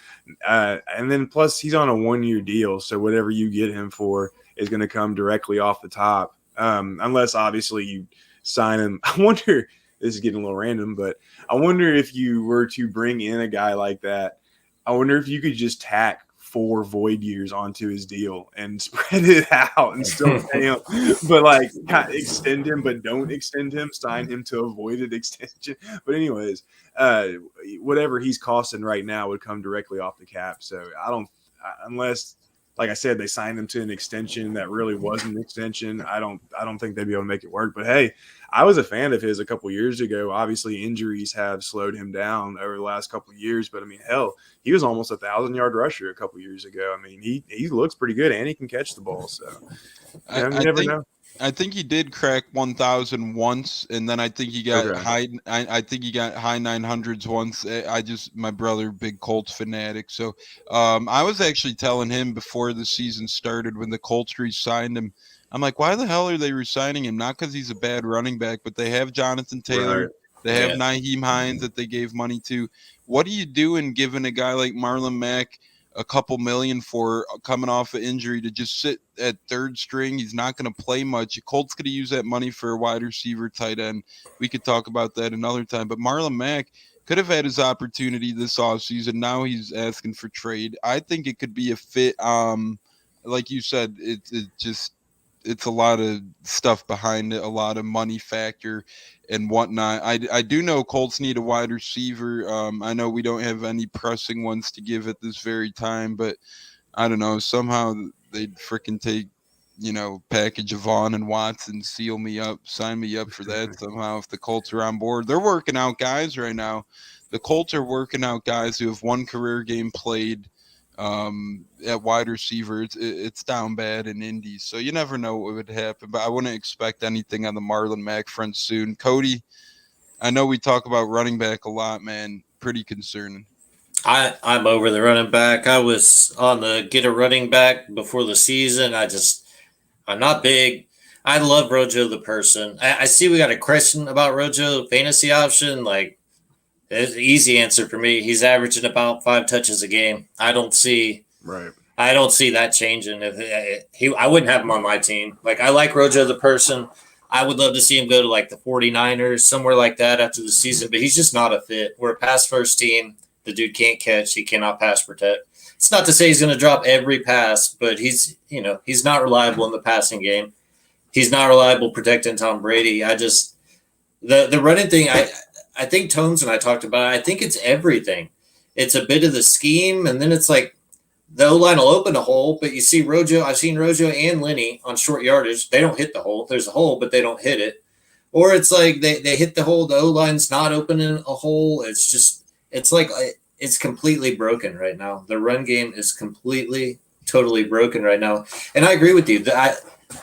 and then plus he's on a 1-year deal, so whatever you get him for is going to come directly off the top, unless obviously you sign him. I wonder, this is getting a little random, but I wonder if you were to bring in a guy like that, I wonder if you could just tack 4 void years onto his deal and spread it out and still pay him, but like extend him, but don't extend him, sign him to a voided extension. But anyways, whatever he's costing right now would come directly off the cap. So unless, like I said, they signed him to an extension that really wasn't an extension, I don't think they'd be able to make it work. But hey, I was a fan of his a couple years ago. Obviously, injuries have slowed him down over the last couple of years. But I mean, hell, he was almost 1,000-yard rusher a couple years ago. I mean, he looks pretty good and he can catch the ball. So you never know. I think he did crack 1,000 once, and then I think he got Okay. high. I think he got high 900s once. My brother, big Colts fanatic. So, I was actually telling him before the season started when the Colts re-signed him. I'm like, why the hell are they re-signing him? Not because he's a bad running back, but they have Jonathan Taylor. Right. They have Yeah. Nyheim Hines that they gave money to. What do you do in giving a guy like Marlon Mack a couple million for coming off an injury to just sit at third string? He's not going to play much. Colts could have used that money for a wide receiver, tight end. We could talk about that another time. But Marlon Mack could have had his opportunity this offseason. Now he's asking for trade. I think it could be a fit. Like you said, it's a lot of stuff behind it, a lot of money factor and whatnot. I do know Colts need a wide receiver. I know we don't have any pressing ones to give at this very time, but I don't know. Somehow they'd freaking take, package of Vaughn and Watson, seal me up, sign me up for that somehow. If the Colts are on board, they're working out guys right now. The Colts are working out guys who have one career game played at wide receiver. It's down bad in Indies, so you never know what would happen. But I wouldn't expect anything on the Marlon Mack front soon. Cody, I know we talk about running back a lot, man. Pretty concerning. I'm over the running back. I was on the get a running back before the season. I'm not big. I love Rojo the person. I see we got a question about Rojo fantasy option. Like, it's an easy answer for me. He's averaging about 5 touches a game. Right. I don't see that changing. I wouldn't have him on my team. Like, I like Rojo the person. I would love to see him go to like the 49ers, somewhere like that after the season, but he's just not a fit. We're a pass first team. The dude can't catch. He cannot pass protect. It's not to say he's going to drop every pass, but he's not reliable in the passing game. He's not reliable protecting Tom Brady. The running thing. I think Tones and I talked about it. I think it's everything. It's a bit of the scheme, and then it's like the O line will open a hole, but you see Rojo. I've seen Rojo and Lenny on short yardage. They don't hit the hole. There's a hole, but they don't hit it. Or it's like they hit the hole. The O line's not opening a hole. It's completely broken right now. The run game is totally broken right now. And I agree with you.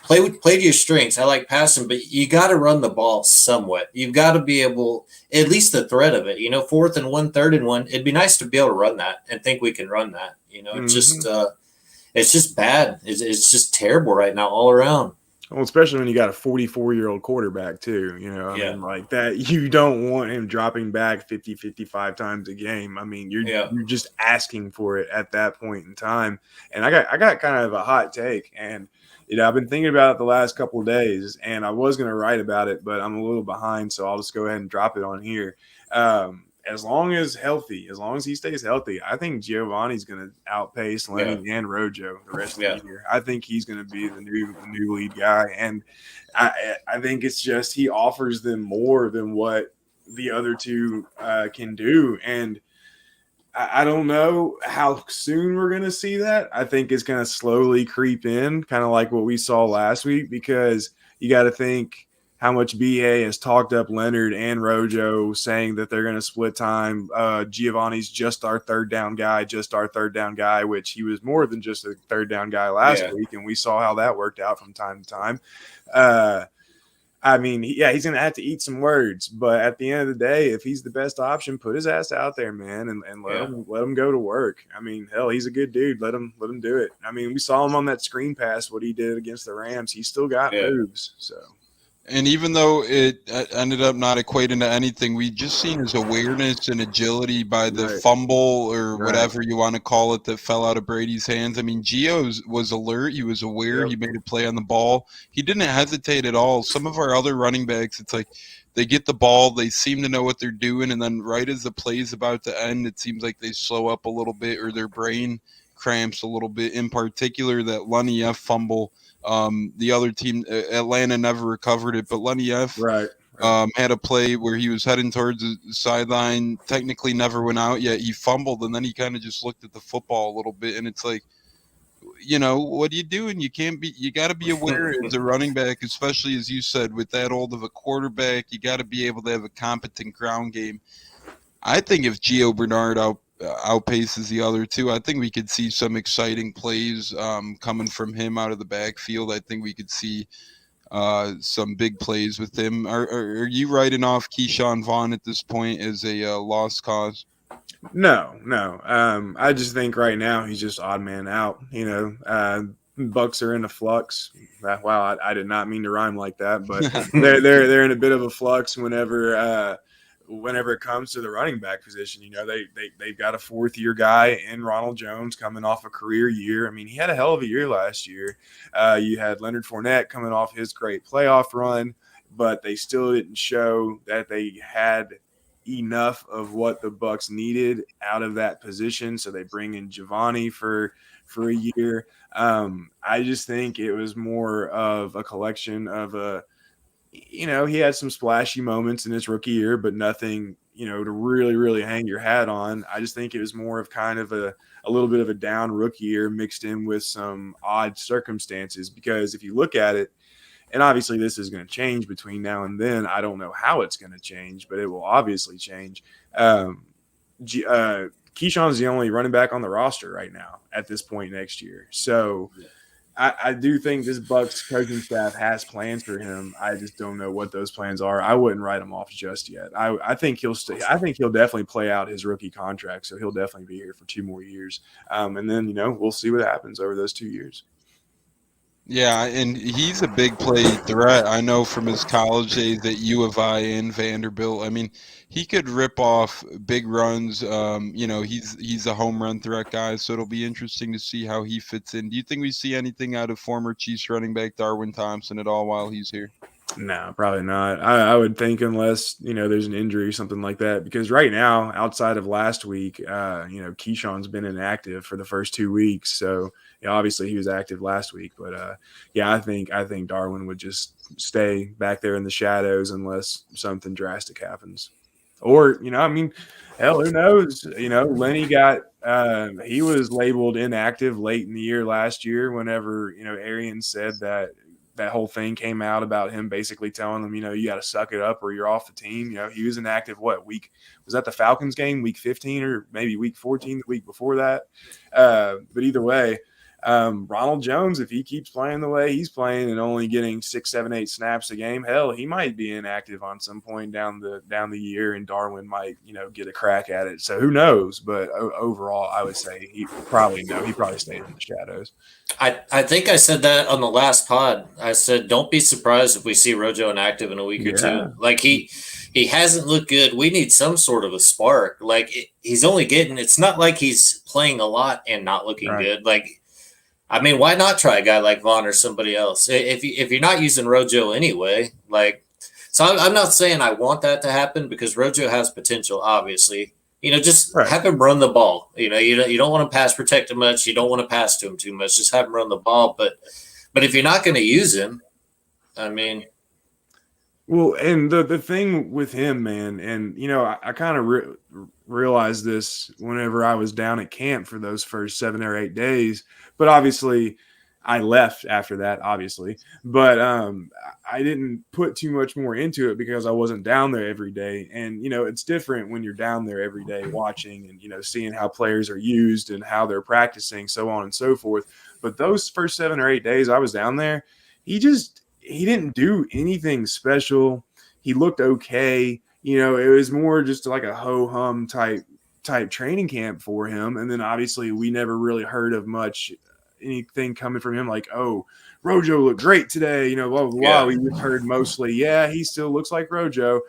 Play to your strengths. I like passing, but you got to run the ball somewhat. You've got to be able, at least the threat of it. 4th and 1, 3rd and 1. It'd be nice to be able to run that and think we can run that. It's just bad. It's just terrible right now all around. Well, especially when you got a 44-year-old quarterback too, I mean, like that, you don't want him dropping back 50, 55 times a game. I mean, you're just asking for it at that point in time. And I got kind of a hot take, and I've been thinking about it the last couple of days, and I was going to write about it, but I'm a little behind, so I'll just go ahead and drop it on here. As long as he stays healthy, I think Giovanni's going to outpace Lenny and Rojo the rest of the year. I think he's going to be the new lead guy, and I think it's just he offers them more than what the other two can do, and I don't know how soon we're going to see that. I think it's going to slowly creep in, kind of like what we saw last week, because you got to think how much BA has talked up Leonard and Rojo, saying that they're going to split time. Giovanni's just our third down guy, which he was more than just a third down guy last week, and we saw how that worked out from time to time. I mean, he's going to have to eat some words, but at the end of the day, if he's the best option, put his ass out there, man, and let him go to work. I mean, hell, he's a good dude. Let him do it. I mean, we saw him on that screen pass, what he did against the Rams. He still got moves, so. And even though it ended up not equating to anything, we just seen his awareness and agility by the fumble or whatever you want to call it that fell out of Brady's hands. I mean, Gio was alert. He was aware. He made a play on the ball. He didn't hesitate at all. Some of our other running backs, it's like they get the ball, they seem to know what they're doing, and then right as the play's about to end, it seems like they slow up a little bit or their brain cramps a little bit. In particular, that Lunny F fumble. The other team, Atlanta, never recovered it, but Lenny F had a play where he was heading towards the sideline, technically never went out yet. He fumbled, and then he kind of just looked at the football a little bit, and it's like, what are you doing? You got to be aware as a running back, especially as you said, with that old of a quarterback, you got to be able to have a competent ground game. I think if Gio Bernard outpaces the other two, I think we could see some exciting plays coming from him out of the backfield. I think we could see some big plays with him. Are you writing off Keyshawn Vaughn at this point as a lost cause? No. I just think right now he's just odd man out. Bucks are in a flux. Wow, I did not mean to rhyme like that, but they're in a bit of a flux whenever it comes to the running back position. They've got a 4th-year guy in Ronald Jones coming off a career year. I mean, he had a hell of a year last year. You had Leonard Fournette coming off his great playoff run, but they still didn't show that they had enough of what the Bucs needed out of that position. So they bring in Giovanni for a year. I just think it was more of a collection of he had some splashy moments in his rookie year, but nothing, to really, really hang your hat on. I just think it was more of kind of a little bit of a down rookie year mixed in with some odd circumstances, because if you look at it, and obviously this is going to change between now and then. I don't know how it's going to change, but it will obviously change. Keyshawn's the only running back on the roster right now at this point next year. So I do think this Bucs coaching staff has plans for him. I just don't know what those plans are. I wouldn't write him off just yet. I think he'll stay. I think he'll definitely play out his rookie contract, so he'll definitely be here for 2 more years. And then, we'll see what happens over those 2 years. Yeah, and he's a big play threat. I know from his college days at U of I and Vanderbilt. I mean, he could rip off big runs. He's a home run threat guy, so it'll be interesting to see how he fits in. Do you think we see anything out of former Chiefs running back Darwin Thompson at all while he's here? No, probably not. I would think unless, there's an injury or something like that, because right now, outside of last week, Keyshawn's been inactive for the first 2 weeks. So obviously he was active last week, but I think Darwin would just stay back there in the shadows unless something drastic happens. Or, hell, who knows? Lenny he was labeled inactive late in the year last year whenever, Arians said that whole thing came out about him basically telling them, you got to suck it up or you're off the team. He was inactive. Was that the Falcons game, week 15 or maybe week 14, the week before that? But either way, Ronald Jones, if he keeps playing the way he's playing and only getting 6, 7, 8 snaps a game, hell, he might be inactive on some point down the year, and Darwin might, get a crack at it. So who knows? But overall, I would say he probably stays in the shadows. I think I said that on the last pod. I said, don't be surprised if we see Rojo inactive in a week or two. Like he hasn't looked good. We need some sort of a spark. Like he's only getting. It's not like he's playing a lot and not looking good. Like. I mean, why not try a guy like Vaughn or somebody else? If you're not using Rojo anyway, so I'm not saying I want that to happen because Rojo has potential, obviously. Just have him run the ball. You don't want to pass protect him much. You don't want to pass to him too much. Just have him run the ball. But if you're not going to use him, I mean. Well, and the thing with him, man, and, I kind of realized this whenever I was down at camp for those first 7 or 8 days. But obviously, I left after that, obviously. But I didn't put too much more into it because I wasn't down there every day. And, it's different when you're down there every day watching and, seeing how players are used and how they're practicing, so on and so forth. But those first 7 or 8 days I was down there, he didn't do anything special. He looked okay. It was more just like a ho-hum type training camp for him. And then obviously we never really heard of anything coming from him like, oh, Rojo looked great today, blah, blah, blah. Yeah. We heard mostly, he still looks like Rojo.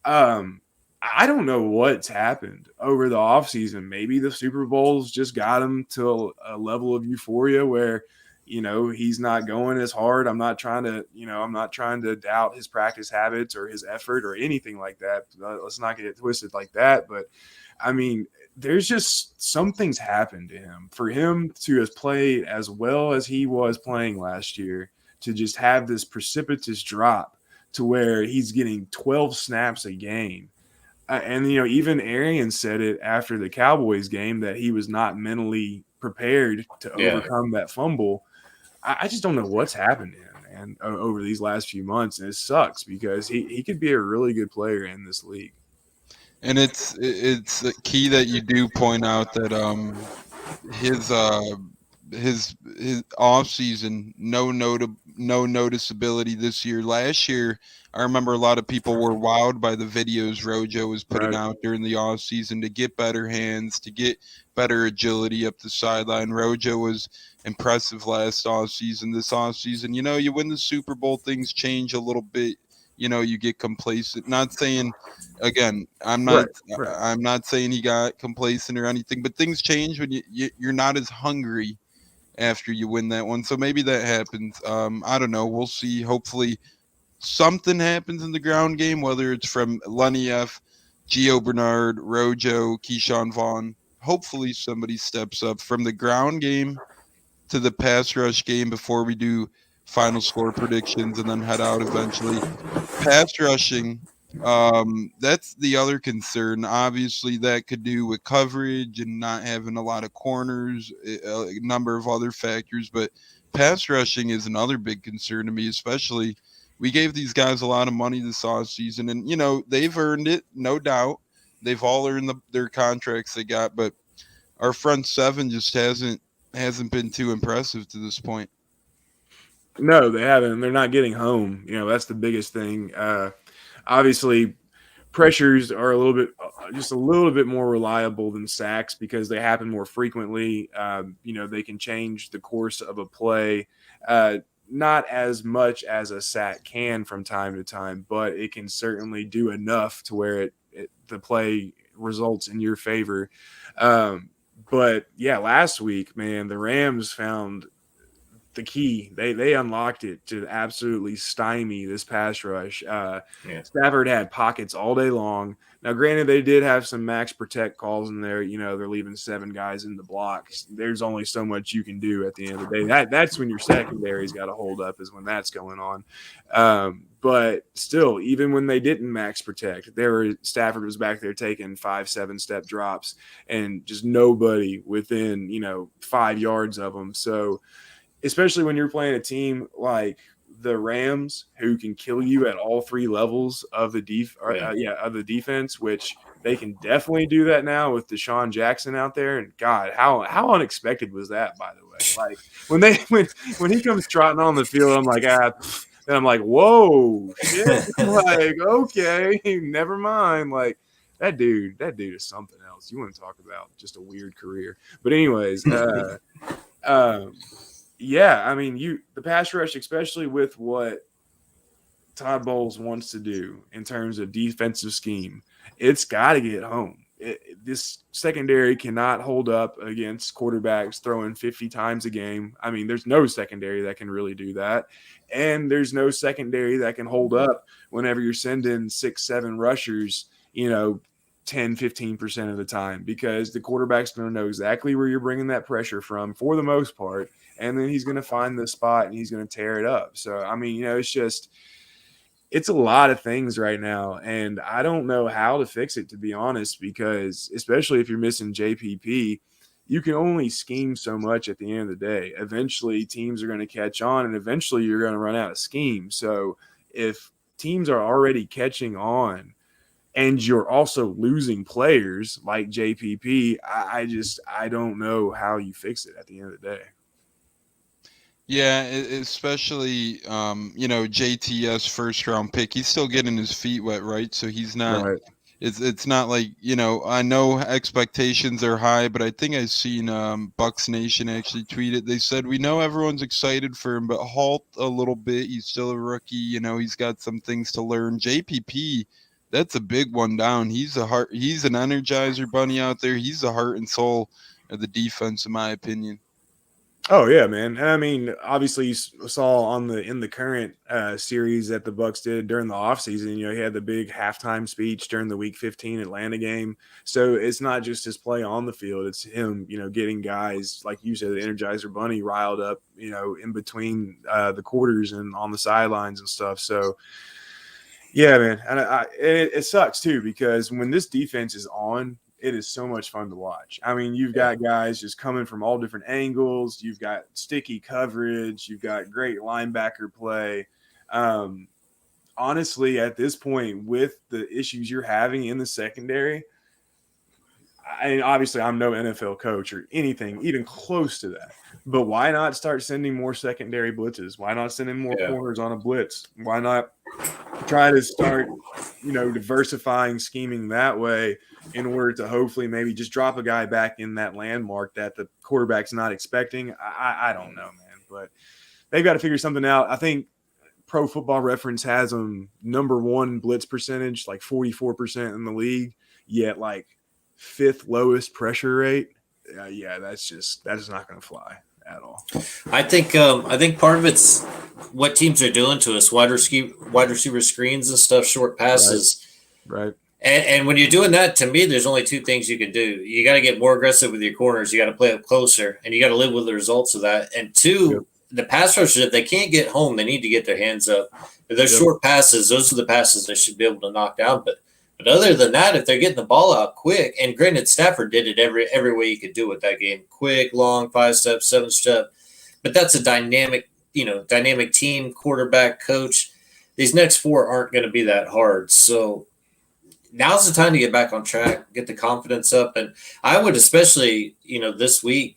I don't know what's happened over the offseason. Maybe the Super Bowls just got him to a level of euphoria where, he's not going as hard. I'm not trying to doubt his practice habits or his effort or anything like that. Let's not get it twisted like that. But I mean, there's just something's happened to him. For him to have played as well as he was playing last year, to just have this precipitous drop to where he's getting 12 snaps a game. And, even Arians said it after the Cowboys game that he was not mentally prepared to overcome that fumble. I just don't know what's happened to him, man, over these last few months. And it sucks because he could be a really good player in this league. And it's key that you do point out that his off season, no no noticeability this year. Last year, I remember a lot of people were wowed by the videos Rojo was putting Right. out during the off season to get better hands, to get better agility up the sideline. Rojo was impressive last off season. This off season, you win the Super Bowl, things change a little bit. You get complacent. Not saying, again, I'm not. Right. Right. I'm not saying he got complacent or anything, but things change when you're not as hungry after you win that one. So maybe that happens. I don't know. We'll see. Hopefully something happens in the ground game, whether it's from Lenny F, Gio Bernard, Rojo, Keyshawn Vaughn. Hopefully somebody steps up from the ground game to the pass rush game before we do final score predictions and then head out eventually. Pass rushing, that's the other concern. Obviously, that could do with coverage and not having a lot of corners, a number of other factors. But pass rushing is another big concern to me, especially. We gave these guys a lot of money this offseason, and they've earned it, no doubt. They've all earned their contracts they got, but our front seven just hasn't been too impressive to this point. No, they haven't. They're not getting home. That's the biggest thing. Obviously, pressures are just a little bit more reliable than sacks because they happen more frequently. They can change the course of a play. Not as much as a sack can from time to time, but it can certainly do enough to where the play results in your favor. But yeah, last week, man, the Rams found the key. They unlocked it to absolutely stymie this pass rush. Stafford had pockets all day long. Now, granted, they did have some max protect calls in there. They're leaving 7 guys in the block. There's only so much you can do at the end of the day. That's when your secondary's got to hold up, is when that's going on. But still, even when they didn't max protect, Stafford was back there taking 5-7 step drops and just nobody within 5 yards of them. So, especially when you're playing a team like the Rams, who can kill you at all 3 levels of the defense, which they can definitely do that now with Deshaun Jackson out there. And God, how unexpected was that, by the way? Like when he comes trotting on the field, I'm like, then I'm like, whoa, shit. I'm like, okay, never mind. Like that dude is something else. You want to talk about just a weird career. But anyways, yeah, I mean, the pass rush, especially with what Todd Bowles wants to do in terms of defensive scheme, it's got to get home. This secondary cannot hold up against quarterbacks throwing 50 times a game. I mean, there's no secondary that can really do that. And there's no secondary that can hold up whenever you're sending 6-7 rushers, 10-15% of the time, because the quarterback's going to know exactly where you're bringing that pressure from for the most part. And then he's going to find the spot and he's going to tear it up. So, I mean, it's a lot of things right now. And I don't know how to fix it, to be honest, because especially if you're missing JPP, you can only scheme so much at the end of the day. Eventually, teams are going to catch on and eventually you're going to run out of scheme. So, if teams are already catching on and you're also losing players like JPP, I don't know how you fix it at the end of the day. Yeah, especially JTS first round pick. He's still getting his feet wet, right? So he's not. Right. It's not like I know expectations are high, but I think I've seen Bucs Nation actually tweet it. They said we know everyone's excited for him, but halt a little bit. He's still a rookie. He's got some things to learn. JPP, that's a big one down. He's an energizer bunny out there. He's the heart and soul of the defense, in my opinion. Oh yeah, man. I mean, obviously you saw in the current series that the Bucs did during the offseason, he had the big halftime speech during the Week 15 Atlanta game. So it's not just his play on the field; it's him, getting guys like you said, the Energizer Bunny riled up, in between the quarters and on the sidelines and stuff. So yeah, man, and it sucks too because when this defense is on, it is so much fun to watch. I mean, you've got guys just coming from all different angles. You've got sticky coverage. You've got great linebacker play. Honestly, at this point, with the issues you're having in the secondary, obviously I'm no NFL coach or anything even close to that. But why not start sending more secondary blitzes? Why not sending more corners on a blitz? Why not try to start, diversifying scheming that way in order to hopefully maybe just drop a guy back in that landmark that the quarterback's not expecting? I don't know, man. But they've got to figure something out. I think Pro Football Reference has them number one blitz percentage, like 44% in the league, yet like fifth lowest pressure rate. That's not going to fly at all. I think part of it's what teams are doing to us, wide receiver screens and stuff, short passes. Right. And when you're doing that, to me, there's only two things you can do. You got to get more aggressive with your corners. You got to play up closer, and you got to live with the results of that. And two, the pass rushers, if they can't get home, they need to get their hands up. If they're short passes, those are the passes they should be able to knock down. But other than that, if they're getting the ball out quick, and granted, Stafford did it every way you could do it that game. Quick, long, 5-step, 7-step. But that's a dynamic team, quarterback, coach. These next four aren't going to be that hard. So now's the time to get back on track, get the confidence up. And I would especially, this week,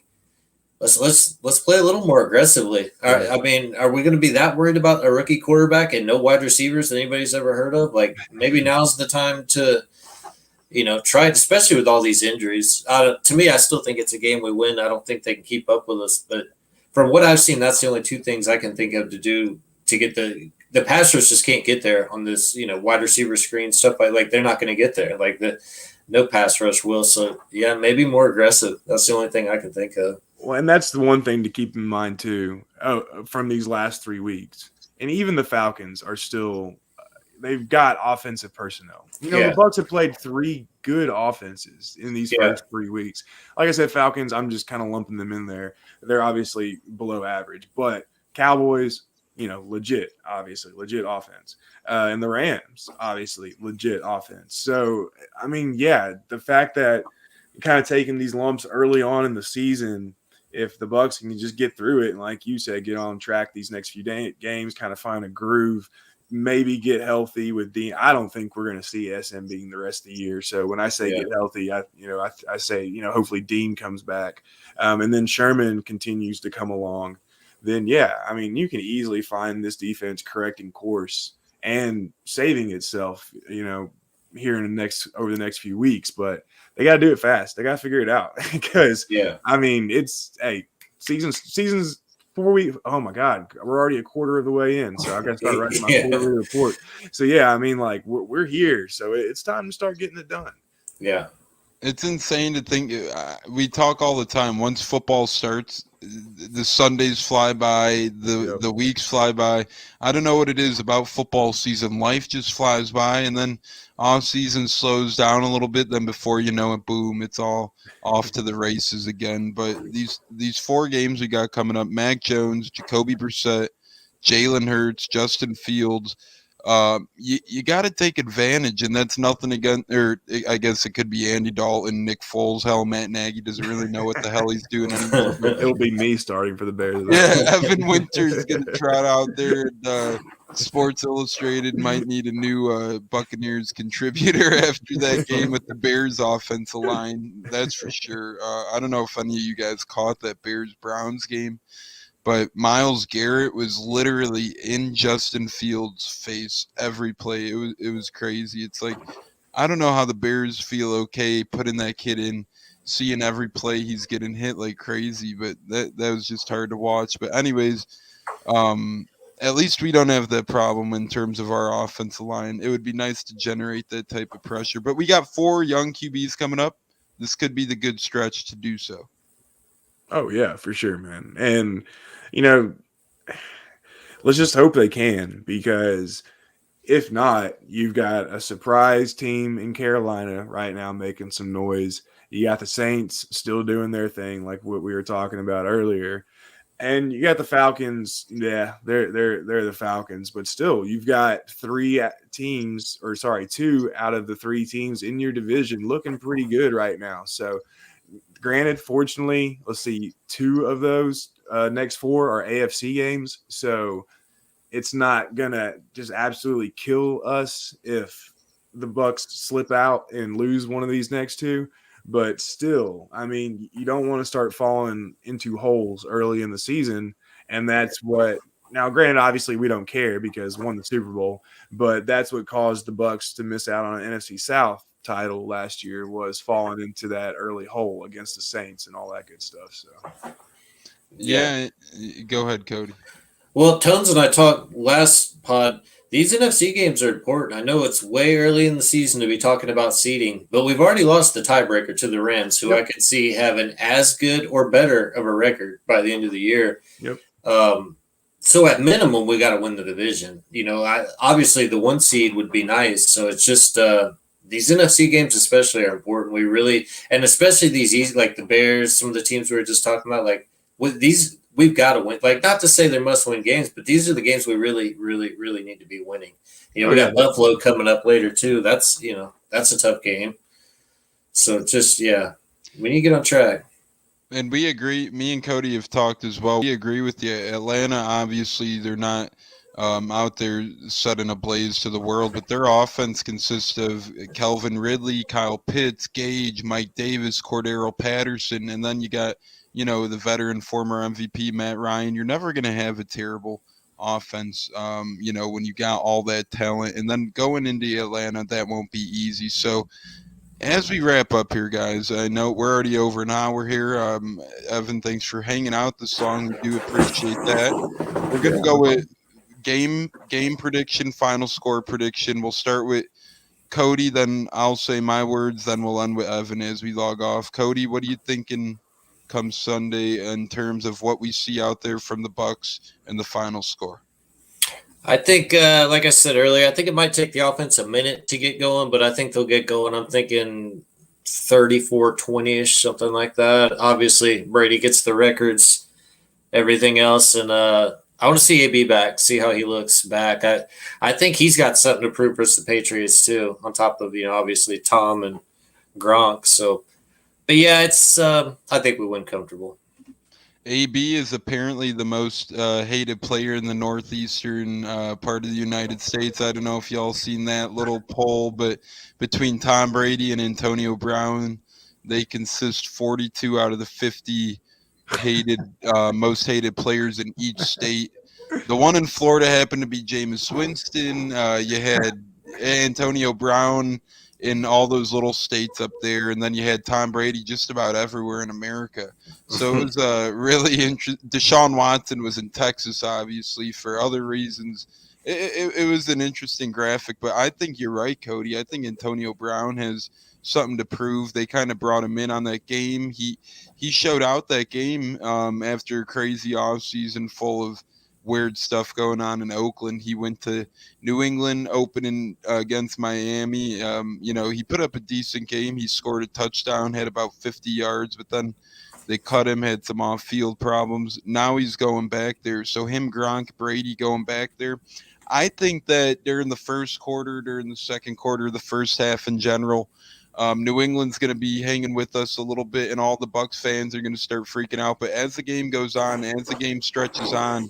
let's play a little more aggressively. I mean, are we going to be that worried about a rookie quarterback and no wide receivers that anybody's ever heard of? Like, maybe now's the time to, try it, especially with all these injuries. To me, I still think it's a game we win. I don't think they can keep up with us. But from what I've seen, that's the only two things I can think of to do to get the passers just can't get there on this, wide receiver screen stuff. Like they're not going to get there. Like no pass rush will. So yeah, maybe more aggressive. That's the only thing I can think of. Well, and that's the one thing to keep in mind too, from these last 3 weeks. And even the Falcons are still, they've got offensive personnel. The Bucs have played 3 good offenses in these first 3 weeks. Like I said, Falcons, I'm just kind of lumping them in there. They're obviously below average, but Cowboys, legit offense. And the Rams, obviously legit offense. So, I mean, the fact that you're kind of taking these lumps early on in the season, if the Bucs can just get through it and, like you said, get on track these next few games, kind of find a groove, maybe get healthy with Dean. I don't think we're going to see SM being the rest of the year. So when I say get healthy, I say hopefully Dean comes back, and then Sherman continues to come along. Then I mean, you can easily find this defense correcting course and saving itself, here over the next few weeks. But they got to do it fast. They got to figure it out because I mean, it's season's 4 weeks. Oh my God, we're already a quarter of the way in, so I got to start writing my quarterly report. So I mean, like we're here, so it's time to start getting it done. Yeah, it's insane to think. We talk all the time. Once football starts, the Sundays fly by, the weeks fly by. I don't know what it is about football season. Life just flies by, and then off season slows down a little bit. Then before you know it, boom, it's all off to the races again. But these 4 games we got coming up: Mac Jones, Jacoby Brissett, Jalen Hurts, Justin Fields. You got to take advantage, and that's nothing against, or I guess it could be Andy Dalton, Nick Foles. Hell, Matt Nagy doesn't really know what the hell he's doing anymore. It'll be me starting for the Bears. Evan Winter's going to trot out there. And, Sports Illustrated might need a new Buccaneers contributor after that game with the Bears offensive line. That's for sure. I don't know if any of you guys caught that Bears-Browns game, but Myles Garrett was literally in Justin Fields' face every play. It was crazy. It's like, I don't know how the Bears feel okay putting that kid in, seeing every play he's getting hit like crazy, but that was just hard to watch. But anyways, at least we don't have that problem in terms of our offensive line. It would be nice to generate that type of pressure. But we got 4 young QBs coming up. This could be the good stretch to do so. Oh, yeah, for sure, man. And, let's just hope they can, because if not, you've got a surprise team in Carolina right now making some noise. You got the Saints still doing their thing, like what we were talking about earlier. And you got the Falcons. Yeah, they're the Falcons, but still, you've got 2 out of the 3 teams in your division looking pretty good right now. So, granted, fortunately, let's see, 2 of those next 4 are AFC games. So it's not gonna just absolutely kill us if the Bucs slip out and lose one of these next 2. But still, I mean, you don't want to start falling into holes early in the season. And that's what, now, granted, obviously we don't care because won the Super Bowl, but that's what caused the Bucs to miss out on an NFC South title last year, was falling into that early hole against the Saints and all that good stuff. So, Yeah, go ahead, Cody. Well, Tones and I talked last pod. These NFC games are important. I know it's way early in the season to be talking about seeding, but we've already lost the tiebreaker to the Rams, who I could see having as good or better of a record by the end of the year. Yep. So at minimum, we got to win the division. Obviously the one seed would be nice. So it's just these NFC games especially are important. We really, and especially these easy, like the Bears, some of the teams we were just talking about, like with these, we've got to win. Like, not to say they're must-win games, but these are the games we really, really, really need to be winning. We got Buffalo coming up later too. That's that's a tough game. So just we need to get on track. And we agree. Me and Cody have talked as well. We agree with you. Atlanta, obviously, they're not out there setting a blaze to the world, but their offense consists of Kelvin Ridley, Kyle Pitts, Gage, Mike Davis, Cordero Patterson, and then you got the veteran former MVP Matt Ryan. You're never going to have a terrible offense, when you got all that talent. And then going into Atlanta, that won't be easy. So as we wrap up here, guys, I know we're already over an hour here. Evan, thanks for hanging out this long. We do appreciate that. We're going to go with game prediction, final score prediction. We'll start with Cody, then I'll say my words, then we'll end with Evan as we log off. Cody, what are you thinking come Sunday in terms of what we see out there from the Bucs and the final score? I think, like I said earlier, I think it might take the offense a minute to get going, but I think they'll get going. I'm thinking 34-20-ish, something like that. Obviously, Brady gets the records, everything else, and I want to see AB back, see how he looks back. I think he's got something to prove versus the Patriots too, on top of obviously Tom and Gronk. So, but yeah, it's I think we win comfortable. AB is apparently the most hated player in the northeastern part of the United States. I don't know if y'all seen that little poll, but between Tom Brady and Antonio Brown, they consist 42 out of the 50 most hated players in each state. The one in Florida happened to be Jameis Winston. You had Antonio Brown in all those little states up there, and then you had Tom Brady just about everywhere in America. So it was really interesting. Deshaun Watson was in Texas, obviously, for other reasons. It was an interesting graphic, but I think you're right, Cody. I think Antonio Brown has something to prove. They kind of brought him in on that game. He showed out that game after a crazy offseason full of weird stuff going on in Oakland. He went to New England opening against Miami. He put up a decent game. He scored a touchdown, had about 50 yards, but then they cut him, had some off-field problems. Now he's going back there. So him, Gronk, Brady going back there. I think that during the first quarter, during the second quarter, the first half in general, New England's going to be hanging with us a little bit, and all the Bucs fans are going to start freaking out. But as the game goes on, as the game stretches on,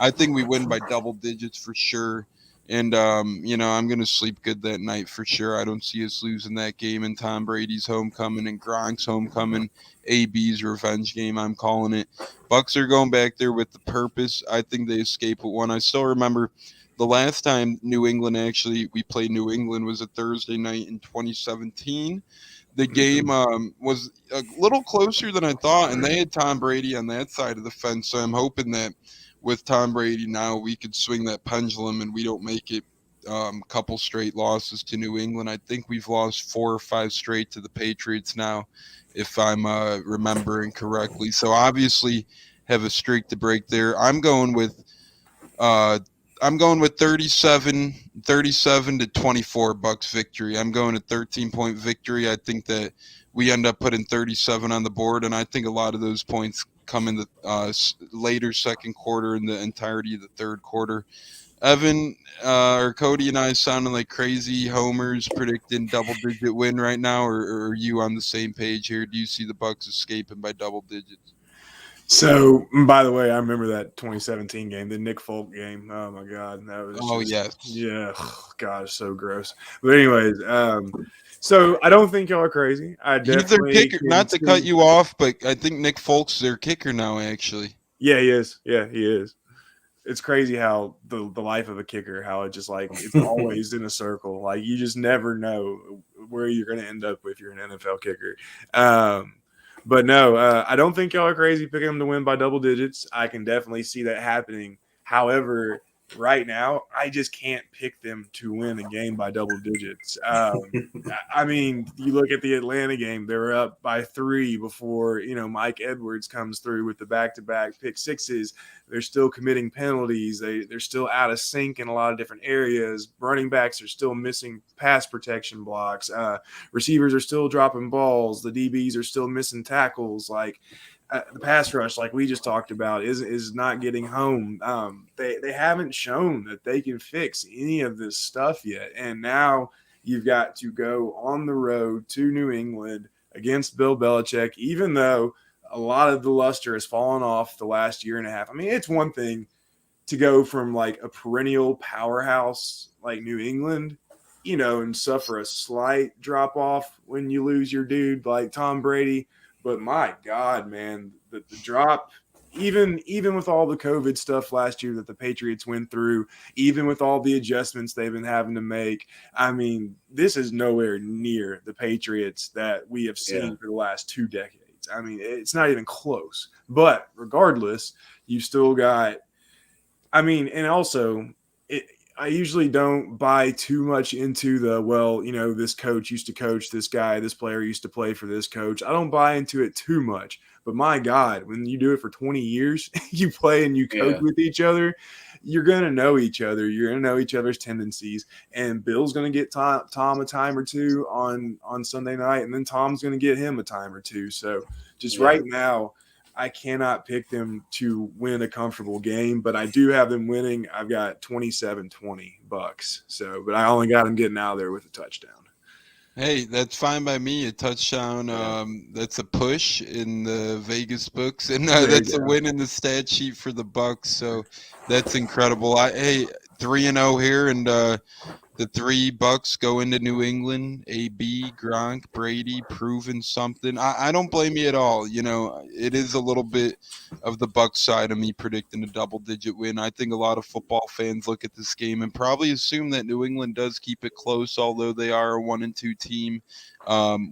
I think we win by double digits for sure. And, I'm going to sleep good that night for sure. I don't see us losing that game. And Tom Brady's homecoming and Gronk's homecoming, AB's revenge game, I'm calling it. Bucs are going back there with the purpose. I think they escape with one. I still remember the last time we played New England was a Thursday night in 2017. The game was a little closer than I thought, and they had Tom Brady on that side of the fence. So I'm hoping that with Tom Brady now, we could swing that pendulum and we don't make it couple straight losses to New England. I think we've lost 4 or 5 straight to the Patriots now, if I'm remembering correctly. So obviously have a streak to break there. I'm going with 37 to 24 Bucs victory. I'm going a 13-point victory. I think that we end up putting 37 on the board, and I think a lot of those points come in the later second quarter and the entirety of the third quarter. Evan or Cody and I sounding like crazy homers predicting double-digit win right now, or are you on the same page here? Do you see the Bucs escaping by double digits? So, by the way, I remember that 2017 game, the Nick Folk game. Oh my God, that was Oh just yes. yeah, gosh, so gross. But anyways, so I don't think y'all are crazy. I He's their definitely kicker. can Not to cut see. you off, but I think Nick Folk's their kicker now. Actually, Yeah, he is. Yeah, he is. It's crazy how the life of a kicker, how it just like it's always in a circle. Like you just never know where you're going to end up if you're an NFL kicker. Um, but no, I don't think y'all are crazy picking them to win by double digits. I can definitely see that happening. However, right now, I just can't pick them to win a game by double digits. I mean, you look at the Atlanta game; they were up by 3 before Mike Edwards comes through with the back-to-back pick sixes. They're still committing penalties. They're still out of sync in a lot of different areas. Running backs are still missing pass protection blocks. Receivers are still dropping balls. The DBs are still missing tackles. Like the pass rush, like we just talked about, is not getting home. They haven't shown that they can fix any of this stuff yet, and now you've got to go on the road to New England against Bill Belichick, even though a lot of the luster has fallen off the last year and a half. I mean, it's one thing to go from like a perennial powerhouse like New England, and suffer a slight drop off when you lose your dude like Tom Brady. But my God, man, the drop, even with all the COVID stuff last year that the Patriots went through, even with all the adjustments they've been having to make, I mean, this is nowhere near the Patriots that we have seen for the last 2 decades. I mean, it's not even close. But regardless, you still got. I mean, and also, I usually don't buy too much into this coach used to coach this guy, this player used to play for this coach. I don't buy into it too much. But my God, when you do it for 20 years, you play and you coach Yeah. with each other, you're going to know each other. You're going to know each other's tendencies. And Bill's going to get Tom a time or two on Sunday night, and then Tom's going to get him a time or two. So just right now, I cannot pick them to win a comfortable game, but I do have them winning. I've got 27-20 Bucs. So, but I only got them getting out of there with a touchdown. hey, that's fine by me. A touchdown. Yeah. That's a push in the Vegas books, and There you that's a go. win in the stat sheet for the Bucs. So that's incredible. Hey, 3-0 here, and the 3 Bucks go into New England. AB, Gronk, Brady, proving something. I don't blame you at all. It is a little bit of the Bucks side of me predicting a double-digit win. I think a lot of football fans look at this game and probably assume that New England does keep it close, although they are a 1-2 team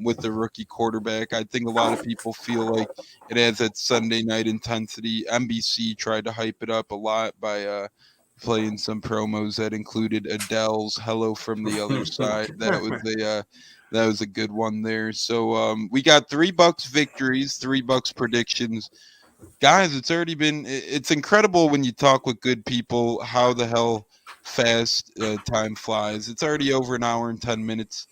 with the rookie quarterback. I think a lot of people feel like it has that Sunday night intensity. NBC tried to hype it up a lot by playing some promos that included Adele's "Hello from the Other Side." That was a good one there. So we got 3 Bucks victories, 3 Bucks predictions. Guys, it's incredible when you talk with good people how the hell fast time flies. It's already over an hour and 10 minutes.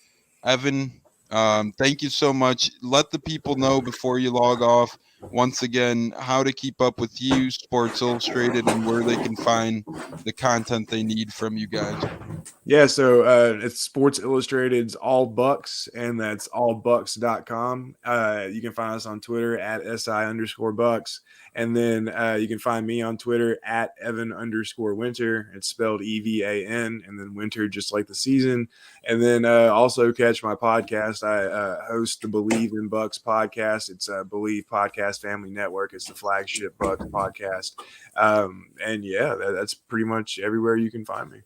Evan, thank you so much. Let the people know before you log off once again how to keep up with you, Sports Illustrated, and where they can find the content they need from you guys. Yeah, so it's Sports Illustrated's All Bucks, and that's allbucks.com. You can find us on Twitter at SI_Bucks. And then you can find me on Twitter at Evan_Winter. It's spelled EVAN, and then winter just like the season. And then also catch my podcast. I host the Believe in Bucks podcast. It's a Believe Podcast Family Network. It's the flagship Bucks podcast. And yeah, that's pretty much everywhere you can find me.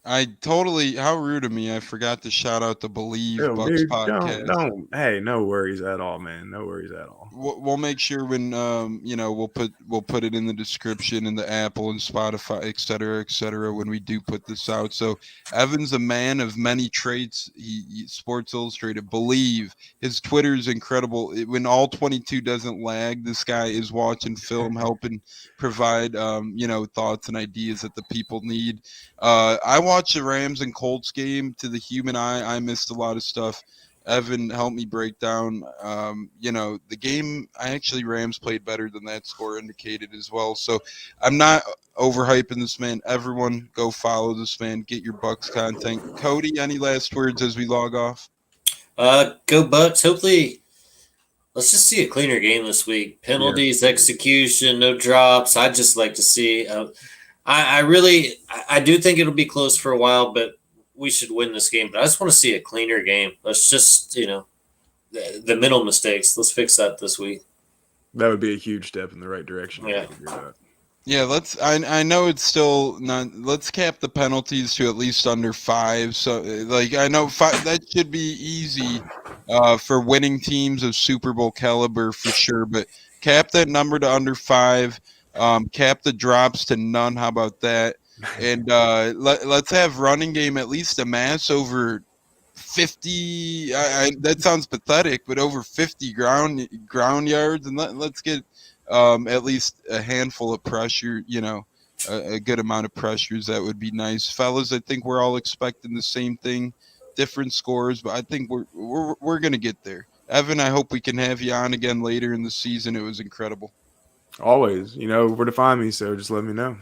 How rude of me. I forgot to shout out the Believe Oh, Bucks dude, podcast. don't. Hey, no worries at all, man. No worries at all. We'll make sure when we'll put it in the description in the Apple and Spotify, et cetera, when we do put this out. So Evan's a man of many traits. He Sports Illustrated Believe his Twitter is incredible. When all 22 doesn't lag, this guy is watching film, helping provide thoughts and ideas that the people need. I watched the Rams and Colts game to the human eye. I missed a lot of stuff. Evan helped me break down, the game. Rams played better than that score indicated as well. So I'm not overhyping this man. Everyone go follow this man. Get your Bucks content. Cody, any last words as we log off? Go Bucks. Hopefully, let's just see a cleaner game this week. Penalties, execution, no drops. I'd just like to see. I do think it'll be close for a while, but we should win this game. But I just want to see a cleaner game. Let's just, the mental mistakes. Let's fix that this week. That would be a huge step in the right direction. Yeah. Yeah, I know it's still not. Let's cap the penalties to at least under 5. So, I know 5 that should be easy for winning teams of Super Bowl caliber for sure. But cap that number to under 5. Cap the drops to none. How about that? And let's have running game at least amass over 50. That sounds pathetic, but over 50 ground yards, and let's get. At least a handful of pressure, a good amount of pressures. That would be nice, fellas. I think we're all expecting the same thing, different scores, but I think we're gonna get there. Evan, I hope we can have you on again later in the season. It was incredible. Always, where to find me, so just let me know.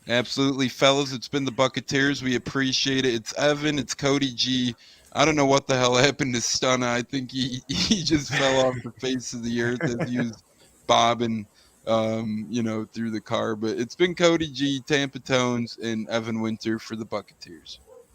Absolutely, fellas. It's been the Buccaneers. We appreciate it. It's Evan. It's Cody G. I don't know what the hell happened to Stunna. I think he just fell off the face of the earth as he was bobbing, through the car. But it's been Cody G, Tampa Tones, and Evan Winter for the Buccaneers.